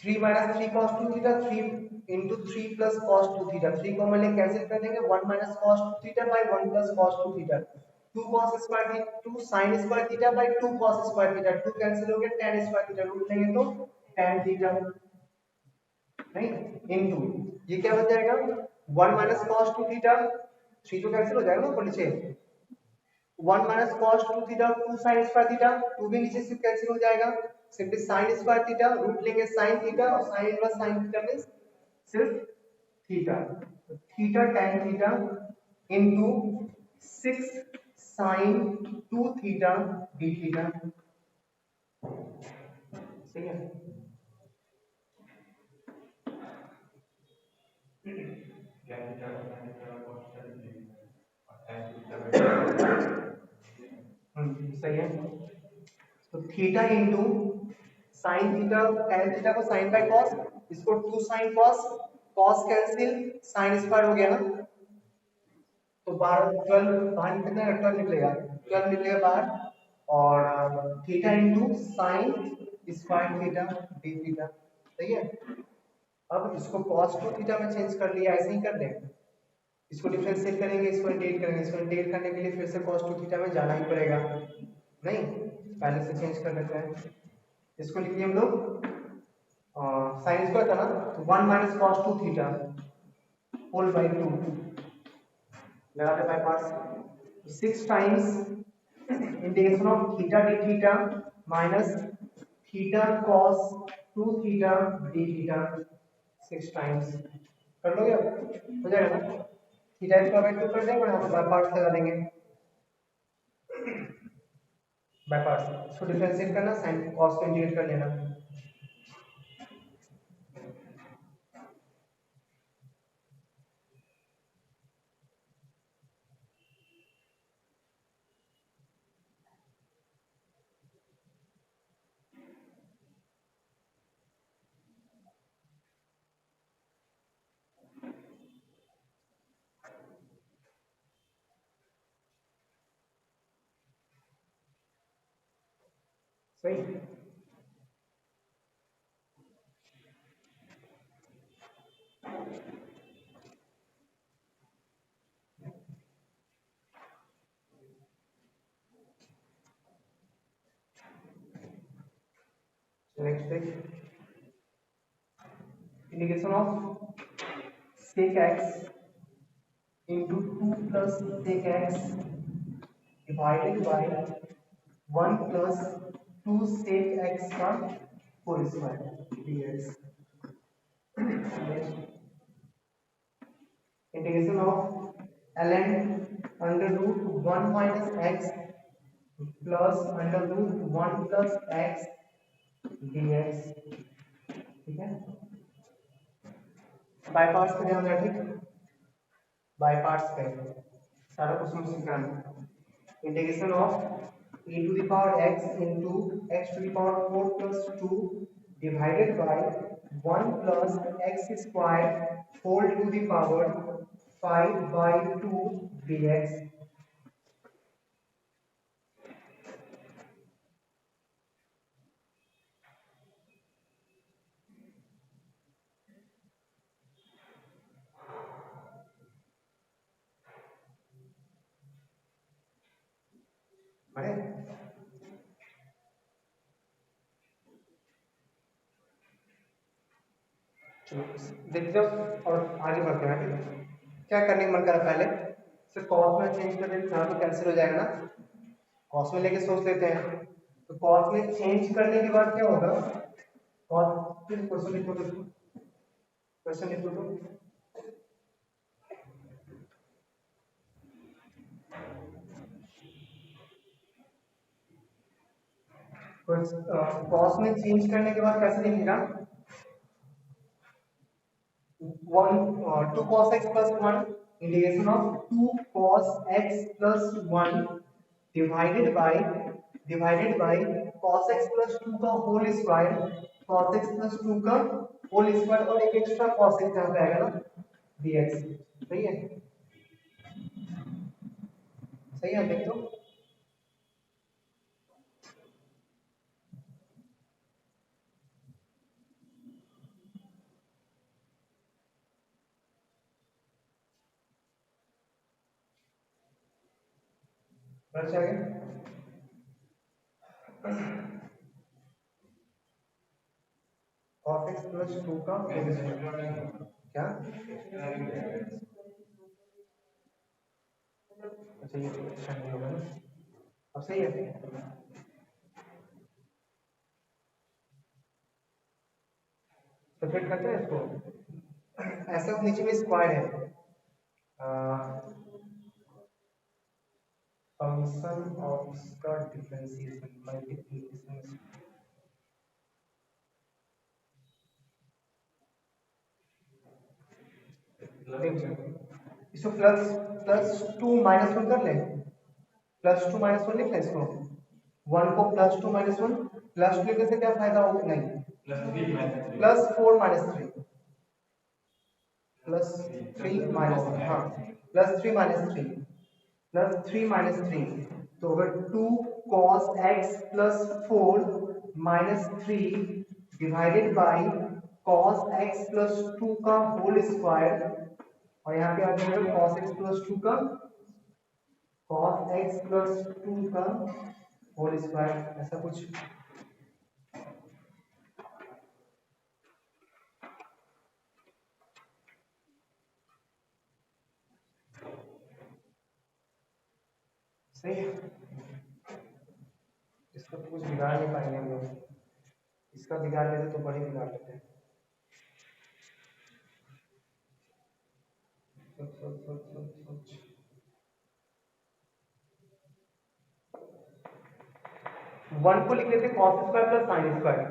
3 minus 3 cos 2 theta 3 into 3 plus cos 2 theta 3 को मैंने कैंसिल कर देंगे 1 minus cos 2 theta by 1 plus cos 2 theta 2 cos square theta 2 sin square theta by 2 cos square theta 2 cancel हो गया tan square theta रूट लेंगे तो tan theta नहीं into ये क्या हो जाएगा 1 minus cos 2 theta 3 तो कैंसिल हो जाएगा ना ऊपर नीचे 1 minus cos 2 theta 2 sin square theta 2 भी नीचे से कैंसिल हो जाएगा simply sin square theta root लेंगे sin थीटा और sin inverse sin theta means सिर्फ थीटा तो theta tan theta into 6 sin 2 theta d theta सही है सही है तो theta into sin theta tan theta को sin बाय cos इसको 2 sin cos cos cancel sin square हो गया ना तो 12 12 बाहर कितना 12 निकलेगा 12 निकलेगा बाहर और theta into sin square theta d theta सही है अब इसको cos 2 थीटा में चेंज कर लिया ऐसे ही कर दें इसको डिफरेंशिएट करेंगे इसको इंटीग्रेट करेंगे इसको इंटीग्रेट करने के लिए फिर से cos 2 थीटा में जाना ही पड़ेगा नहीं पहले से चेंज कर लेते हैं इसको लिखिए हम लोग sin स्क्वायर था ना तो 1 minus cos 2 theta whole by 2 लगाते by parts 6 times integration of theta d theta minus theta cos 2 theta d theta 6 times कर लोगे हो जाएगा ना थीटा स्क्वायर बाय 2 कर देंगे और यहां पे बाय पार्ट्स लगा देंगे बाय पार्ट्स इसको डिफरेंशिएट करना sin cos को इंटीग्रेट कर लेना सही। Next page, integration of sec x into 2 plus sec x divided by 1 plus 2 sec x का whole square dx। Integration of ln under root 1 minus x plus under root 1 plus x dx। ठीक है, by parts पे ध्यान रखें, by parts पे सारा question सीखना। Integration of e to the power x into x to the power 4 plus 2 divided by 1 plus x square whole to the power 5 by 2 dx। बड़े देखते हो और आगे बढ़ते हैं। ठीक है, क्या करने का मन करा, पहले सिर्फ कॉस में चेंज कर देते हैं तो कैंसिल हो जाएगा ना, कॉस में लेके सोच लेते हैं। तो कॉस में चेंज करने के बाद क्या होगा, कॉस फिर क्वेश्चन लिखो, तो क्वेश्चन लिखो तो कॉस में चेंज करने के बाद कैसे लिखेगा, 2 cos x plus 1 integration of 2 cos x plus 1 divided by cos x plus 2 का whole square, cos x plus 2 का होल स्क्वायर और एक एक्स्ट्रा cos x यहाँ पे आएगा ना dx। सही है, सही है, देख लो। बढ़ जाएगा cos x plus 2 का क्या, अच्छा ये अच्छा नहीं होगा ना, अब सही है। तो फिर करते हैं इसको ऐसा, नीचे में स्क्वायर है, फंक्शन ऑफ इसका डिफरेंशिएशन मल्टीप्लिकेशन, इसको प्लस प्लस 2 माइनस 1 कर ले, प्लस 2 माइनस 1 लिख ले इसको, 1 को प्लस 2 माइनस 1, प्लस 2 लिखने से क्या फायदा होगा, नहीं प्लस 4 माइनस 3, प्लस 3 माइनस, हाँ प्लस 3 माइनस 3, प्लस 3 माइनस 3, तो अगर 2 cos x plus 4 minus 3 divided by cos x plus 2 का होल स्क्वायर, और यहाँ पे आ जाएगा cos x प्लस 2 का cos x प्लस 2 का होल स्क्वायर, ऐसा कुछ। सही है, इसका तो कुछ बिगाड़ नहीं पाएंगे हम लोग, इसका बिगाड़ लेते तो बड़ी बिगाड़ लेते हैं। वन को लिख लेते हैं cos square plus sine square,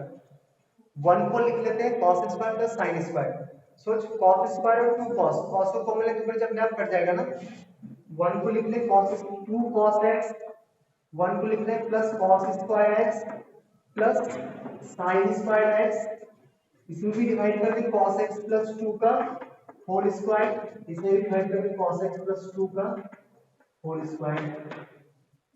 one को लिख लेते हैं cos square plus sine square. सोच cos स्क्वायर और 2 cos, cos को कॉमन लेके फिर जब अपने आप कट जाएगा ना, वन को लिख ले cos 2 cos x, वन को लिख ले plus cos square x plus sine square x, इसमें भी डिवाइड कर दे cos x प्लस 2 का होल स्क्वायर, इसमें भी डिवाइड कर दे cos x प्लस 2 का होल स्क्वायर।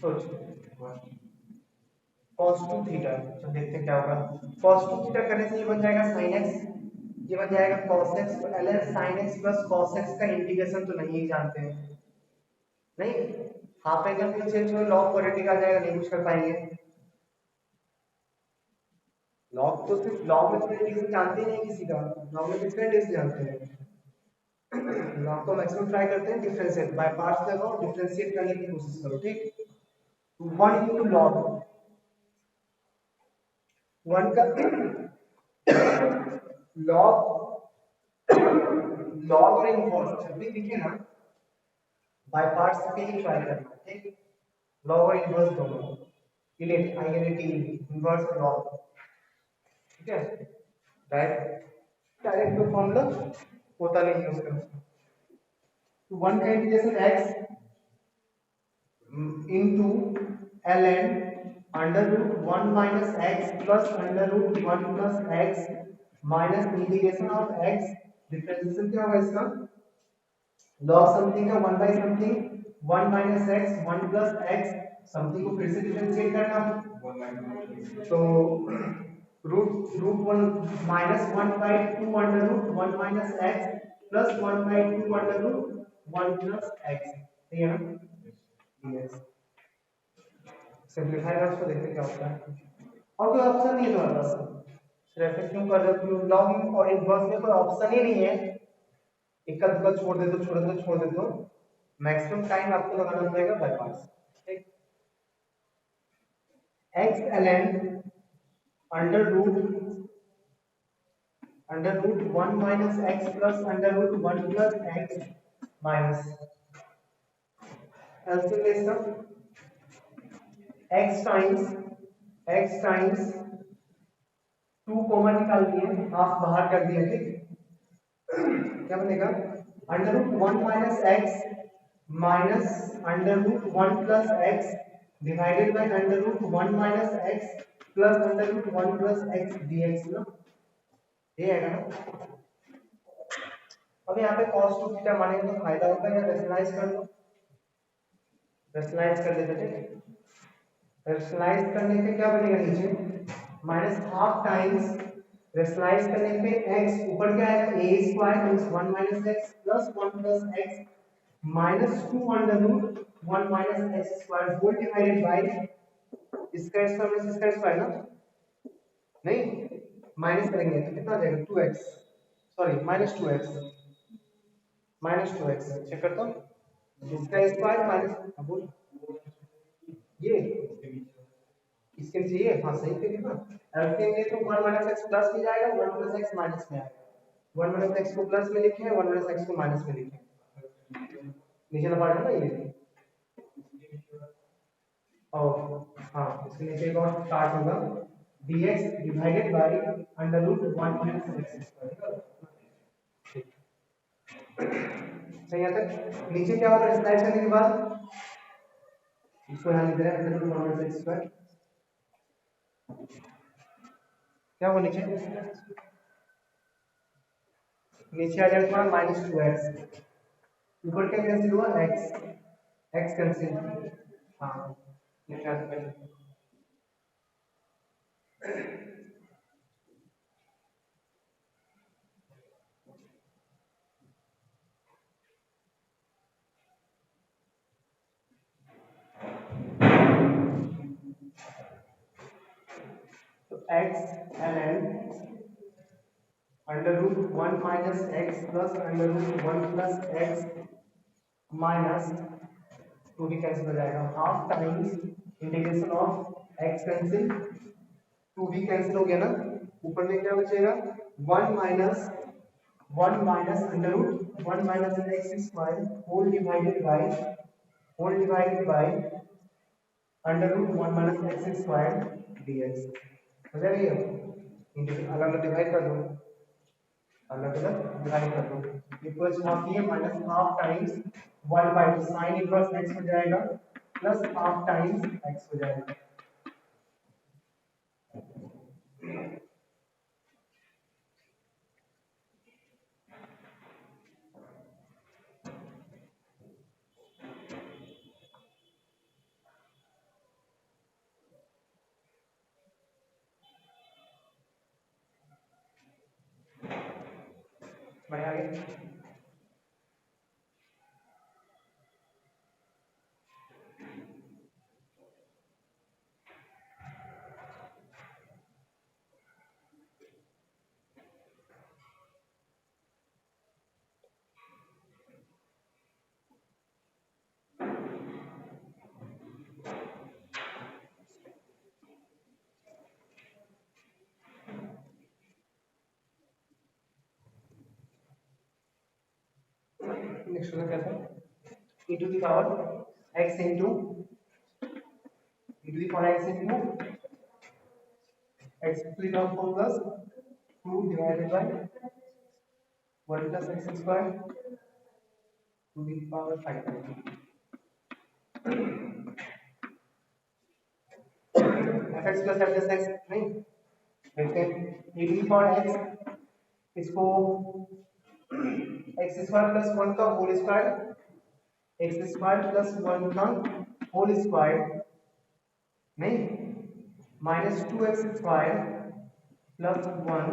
सोच cos 2 थीटा, तो देखते हैं क्या होगा। cos 2 थीटा करने से ये बन जाएगा sin x, ये बन जाएगा cos x। तो ln sin x plus cos x का इंटीग्रेशन तो नहीं जानते हैं, नहीं हाफ एंगल में चेंज हो log क्वाड्रेटिक आ जाएगा, नहीं कुछ कर पाएंगे। log तो सिर्फ log में तो इंटीग्रेशन जानते ही नहीं किसी का, log में डिफरेंट से जानते हैं। log को मैक्सिमम ट्राई करते हैं डिफरेंशिएट बाय पार्ट्स लगाओ, डिफरेंशिएट करने की कोशिश करो, ठीक। 1 into log 1 का log लॉग और इनवर्स जब भी दिखे ना बाय पार्ट्स पे ही ट्राई करना, ठीक। लॉग और इनवर्स दोनों, इलेट आईएनटी इनवर्स और लॉग, ठीक है। डायरेक्ट डायरेक्ट तो फॉर्मूला होता नहीं यूज करना। तो 1 का integration x into ln under root 1 minus x plus under root 1 plus x minus integration of x, differentiation क्या होगा इसका, log समथिंग का 1 by something 1 minus x 1 plus x, something को फिर से डिफरेंशिएट करना, तो root root 1 minus 1 by 2 under root 1 minus x plus 1 by 2 under root 1 plus x, ठीक है ना। dx सिंपलीफाई कर उसको, देखते क्या होता है। और कोई ऑप्शन नहीं है तुम्हारे पास, सिर्फ ऐसे क्यों कर रहे हो, लॉग और इनवर्स में कोई ऑप्शन ही नहीं है, एक का दुक्का छोड़ दे दो, छोड़ दे दो, मैक्सिमम टाइम आपको लगाना पड़ेगा बाय पार्ट्स, ठीक। x ln under root 1 minus x plus under root 1 plus x minus LCM ले इसका, x टाइम्स 2 कॉमन निकाल दिए, हाफ बाहर कर दिए, ठीक। क्या बनेगा, under root 1 minus x minus under root 1 plus x divided by under root 1 minus x plus under root 1 plus x dx ना, ये आएगा ना। अब यहाँ पे cos 2 थीटा मानेंगे तो फायदा होगा, या रेशनलाइज कर लो, रेशनलाइज कर लेते, ठीक। रेशनलाइज करने पे क्या बनेगा, नीचे माइनस हाफ टाइम्स, रेशनलाइज करने पे x ऊपर क्या आएगा a square means 1 minus x plus 1 plus x minus 2 under root 1 minus x square whole divided by इसका स्क्वायर माइनस इसका स्क्वायर ना, नहीं माइनस करेंगे तो कितना आ जाएगा 2x, sorry minus 2x check करता हूँ, इसका स्क्वायर माइनस, बोल ये इसके नीचे ये, हाँ सही करिए ना, एलसीएम ले तो 1 माइनस x प्लस में जाएगा, 1 प्लस x माइनस में आएगा, 1 माइनस x को प्लस में लिखे हैं, 1 माइनस x को माइनस में लिखे हैं, नीचे ना पार्ट है ना ये, और हाँ इसके नीचे एक और पार्ट होगा dx divided by under root 1 minus x square, सही है तक। नीचे क्या होगा स्लाइड करने के बाद, इसको यहाँ लिख रहे हैं under root 1 minus x square, क्या होगा नीचे, नीचे आ जाएगा तुम्हारा माइनस 2x, ऊपर क्या कैंसिल हुआ x कैंसिल, हाँ लिखा है पहले, तो x ln under root 1 minus x plus under root 1 plus x minus 2 भी कैंसिल हो जाएगा, half times integration of x cancel 2 भी कैंसिल हो गया ना, ऊपर में क्या बचेगा 1 minus under root 1 minus x square whole divided by under root 1 minus x square dx, हो जाएगा ये, इंटीग्रेशन अलग अलग डिवाइड कर दो, अलग अलग डिवाइड कर दो, इक्वल्स हाफ ये minus half times 1 by 2 sin inverse x हो जाएगा प्लस हाफ टाइम्स x हो जाएगा, बढ़िया आगे। नेक्स्ट क्या था, e to the power x into e to the power x into x to the power 4 plus 2 divided by 1 plus x square to the power 5 fx plus f plus x नहीं देखते हैं e to the power x इसको x square plus 1 का whole square x square plus 1 का whole square नहीं minus 2x square plus 1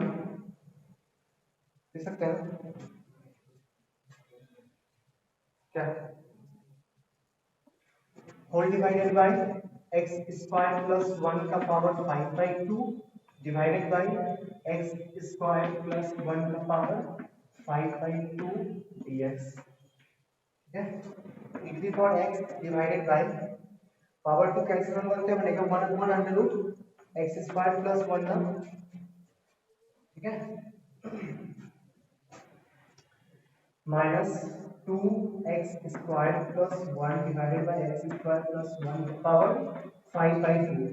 दे सकते हैं क्या whole divided by x square plus 1 का power 5/2 divided by x square plus 1 का पावर 5/2 dx ठीक है e to the power x divided by power 2 cancel करते हैं बनेगा 1 upon under root x square plus 1 ना ठीक है minus 2x square plus 1 divided by x square plus 1 power 5/2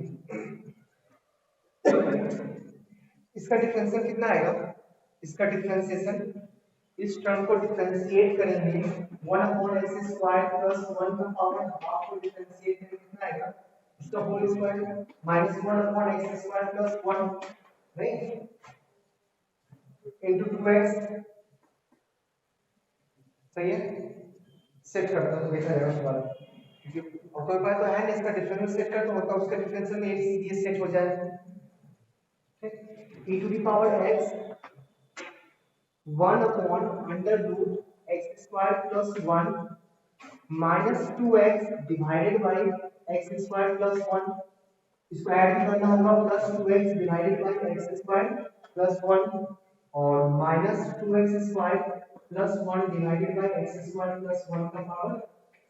इसका डिफरेंशियल कितना आएगा, इसका डिफरेंशिएशन इस टर्म को डिफरेंशिएट करेंगे 1 अपॉन x स्क्वायर प्लस 1 का पावर हाफ को डिफरेंशिएट करेंगे कितना आएगा, इसका whole square minus 1 upon x square plus 1 नहीं इनटू 2x सही है सेट करता हूं देखा जाएगा उसके बाद क्योंकि ऑटो पाए तो है ना इसका डिफरेंशियल सेट कर तो होता उसका डिफरेंशियल में ये सेट हो जाए e to the power x 1 upon under root x square plus 1 minus 2x divided by x square plus 1 इसको ऐड करना होगा plus 2x divided by x square plus 1 और minus 2x square plus 1 divided by x square plus 1 का power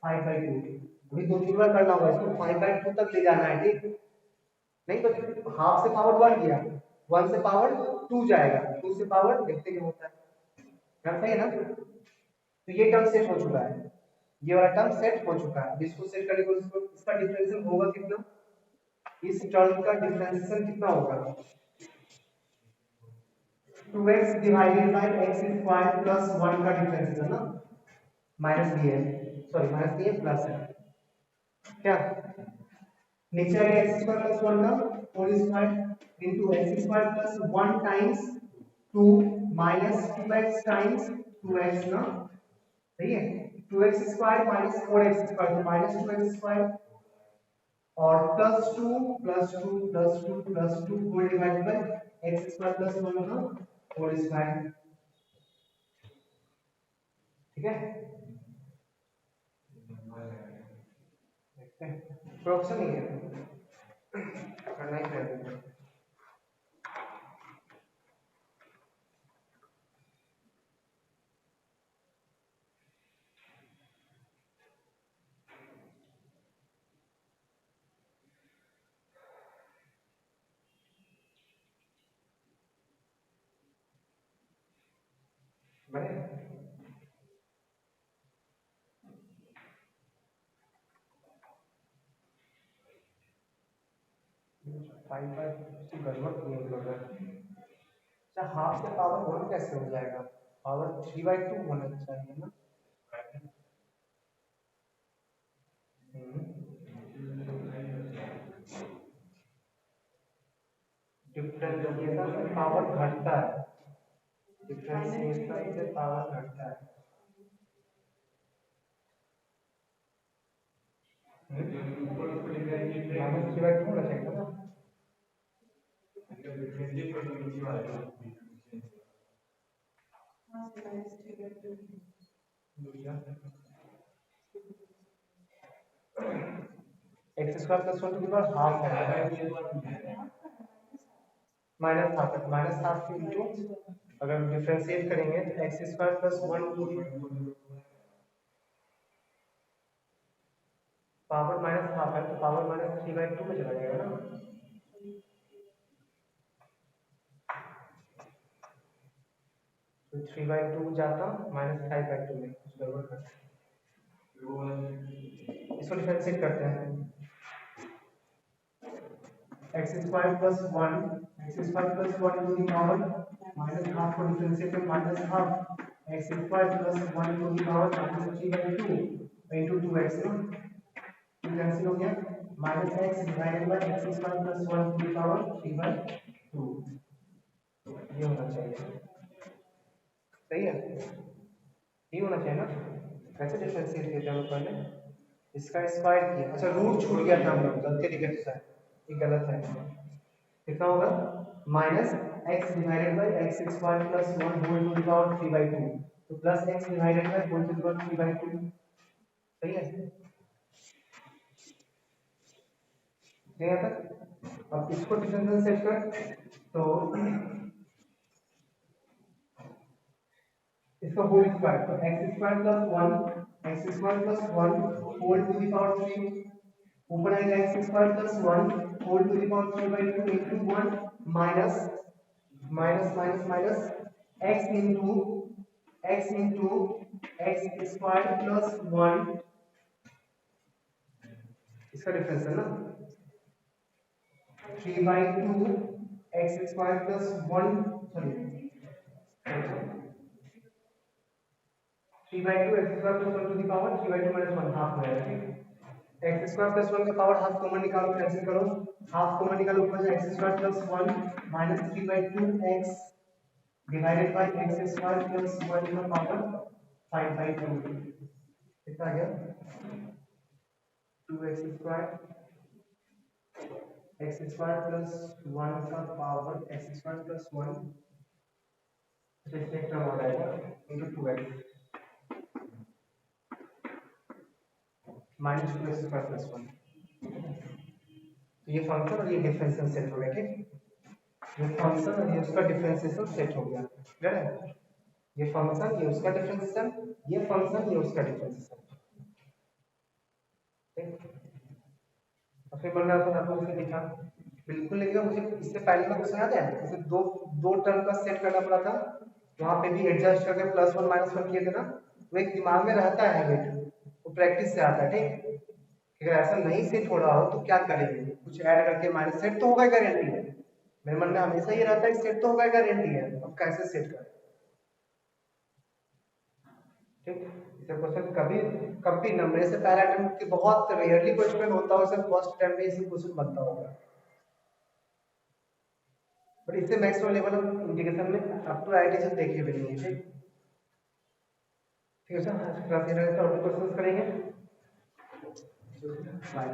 5/2 अभी दो तीन बार करना होगा इसको 5/2 तक ले जाना है ठीक नहीं तो हाफ से पावर बढ़ गया 1 से पावर 2 जाएगा 2 से पावर देखते क्या होता है सही है ना तो ये टर्म सेट हो चुका है ये वाला टर्म सेट हो चुका है इसको सेट करने को इसका डिफरेंशियल होगा कितना इस टर्म का डिफरेंशियल कितना होगा 2x divided by x square plus 1 का डिफरेंशियल ना माइनस b है सॉरी माइनस b है प्लस है क्या नीचे आ गया x स्क्वायर प्लस 1 का whole square into x square plus 1 times 2 minus 2x times 2x ना सही है 2x square minus 4x square तो माइनस 2x स्क्वायर और plus 2 plus 2 plus 2 plus 2 whole divided by x square plus 1 का whole square ठीक है देखते हैं प्रोक्शन ही है करना ही पड़ेगा बने 5/2 गड़बड़ नहीं होगा अच्छा हाफ से पावर 1 कैसे हो जाएगा पावर 3/2 होना चाहिए ना डिफरेंशिएशन से पावर घटता है डिफरेंशिएशन से पावर घटता है माइनस 3/2 होना चाहिए ना x square plus 1 to the power half है, माइनस हाफ इंटू, अगर हम डिफरेंशिएट करेंगे तो x square plus 1 to the power minus half है तो पावर माइनस 3/2 में चला जाएगा ना। तो 3/2 जाता -5/2 में कुछ गड़बड़ करते हैं, इसको डिफरेंशिएट करते हैं। X square plus 1 to the power minus half को डिफरेंशिएट में minus half x square plus 1 to the power -3/2 into 2x ना, ये कैंसिल हो गया, minus x divided by x square plus 1 to the power 3/2, ये होना चाहिए, सही है, ये होना चाहिए ना। कैसे डिफरेंशिएट किया था पहले, इसका स्क्वायर किया, अच्छा रूट छूट गया था, हम लोग गलती लिखे थे, ये गलत है, कितना होगा minus x divided by x square plus 1 whole to the power 3/2, तो plus x divided by whole to the power 3/2, सही है, यहाँ तक। अब इसको डिफरेंशियल सेट कर, तो इसका होल स्क्वायर, तो x square plus 1 whole to the power 3, ऊपर आएगा x square plus 1 whole to the power 3/2 into 1 minus minus minus minus x into x square plus 1, इसका डिफरेंस है ना, 3/2 x square plus 1, sorry 3/2 x square plus 1 to the power 3/2 minus 1 half हो जाएगा, ठीक। X square plus 1 का power half common निकालो, cancel करो, half common निकालो, ऊपर से x square plus 1 minus 3/2 x divided by x square plus 1 का पावर 5/2, कितना आ गया 2x स्क्वायर प्लस 1 का पावर एक्स स्क्वायर प्लस 1, तो इसमें एक टर्म हो जाएगा into 2x minus 2x square plus 1, तो ये फंक्शन और ये डिफरेंशियल सेट हो गया, ठीक। ये फंक्शन और ये उसका डिफरेंशियल सेट हो गया, क्लियर है, ये फंक्शन ये उसका डिफरेंशियल, ये फंक्शन ये उसका डिफरेंशियल, ठीक। और फिर बन रहा था आपको इसे लिखा, बिल्कुल लिखा, मुझे इससे पहले का क्वेश्चन याद है, जैसे दो टर्म का सेट करना पड़ा था, वहां पे भी एडजस्ट करके प्लस 1 माइनस 1 किए थे ना, वो एक दिमाग में रहता है हैबिट, वो प्रैक्टिस से आता है, ठीक। अगर ऐसा नहीं सेट हो रहा हो तो क्या करेंगे, कुछ ऐड करके माइनस, सेट तो होगा गारंटी है, मेरे मन में हमेशा ये रहता है सेट तो होगा गारंटी है, अब कैसे सेट करें, ठीक। इसे क्वेश्चन कभी कभी ना, मेरे से पहला अटेम्प्ट की बहुत रेयरली क्वेश्चन होता है, सिर्फ फर्स्ट अटेम्प्ट में इसी क्वेश्चन बनता होगा, बट इससे मैक्सिमम लेवल ऑफ इंटीग्रेशन में अप टू आईटी से देखे भी नहीं है, ठीक। ठीक है सर, क्लास 11 का और क्वेश्चंस करेंगे, बाय।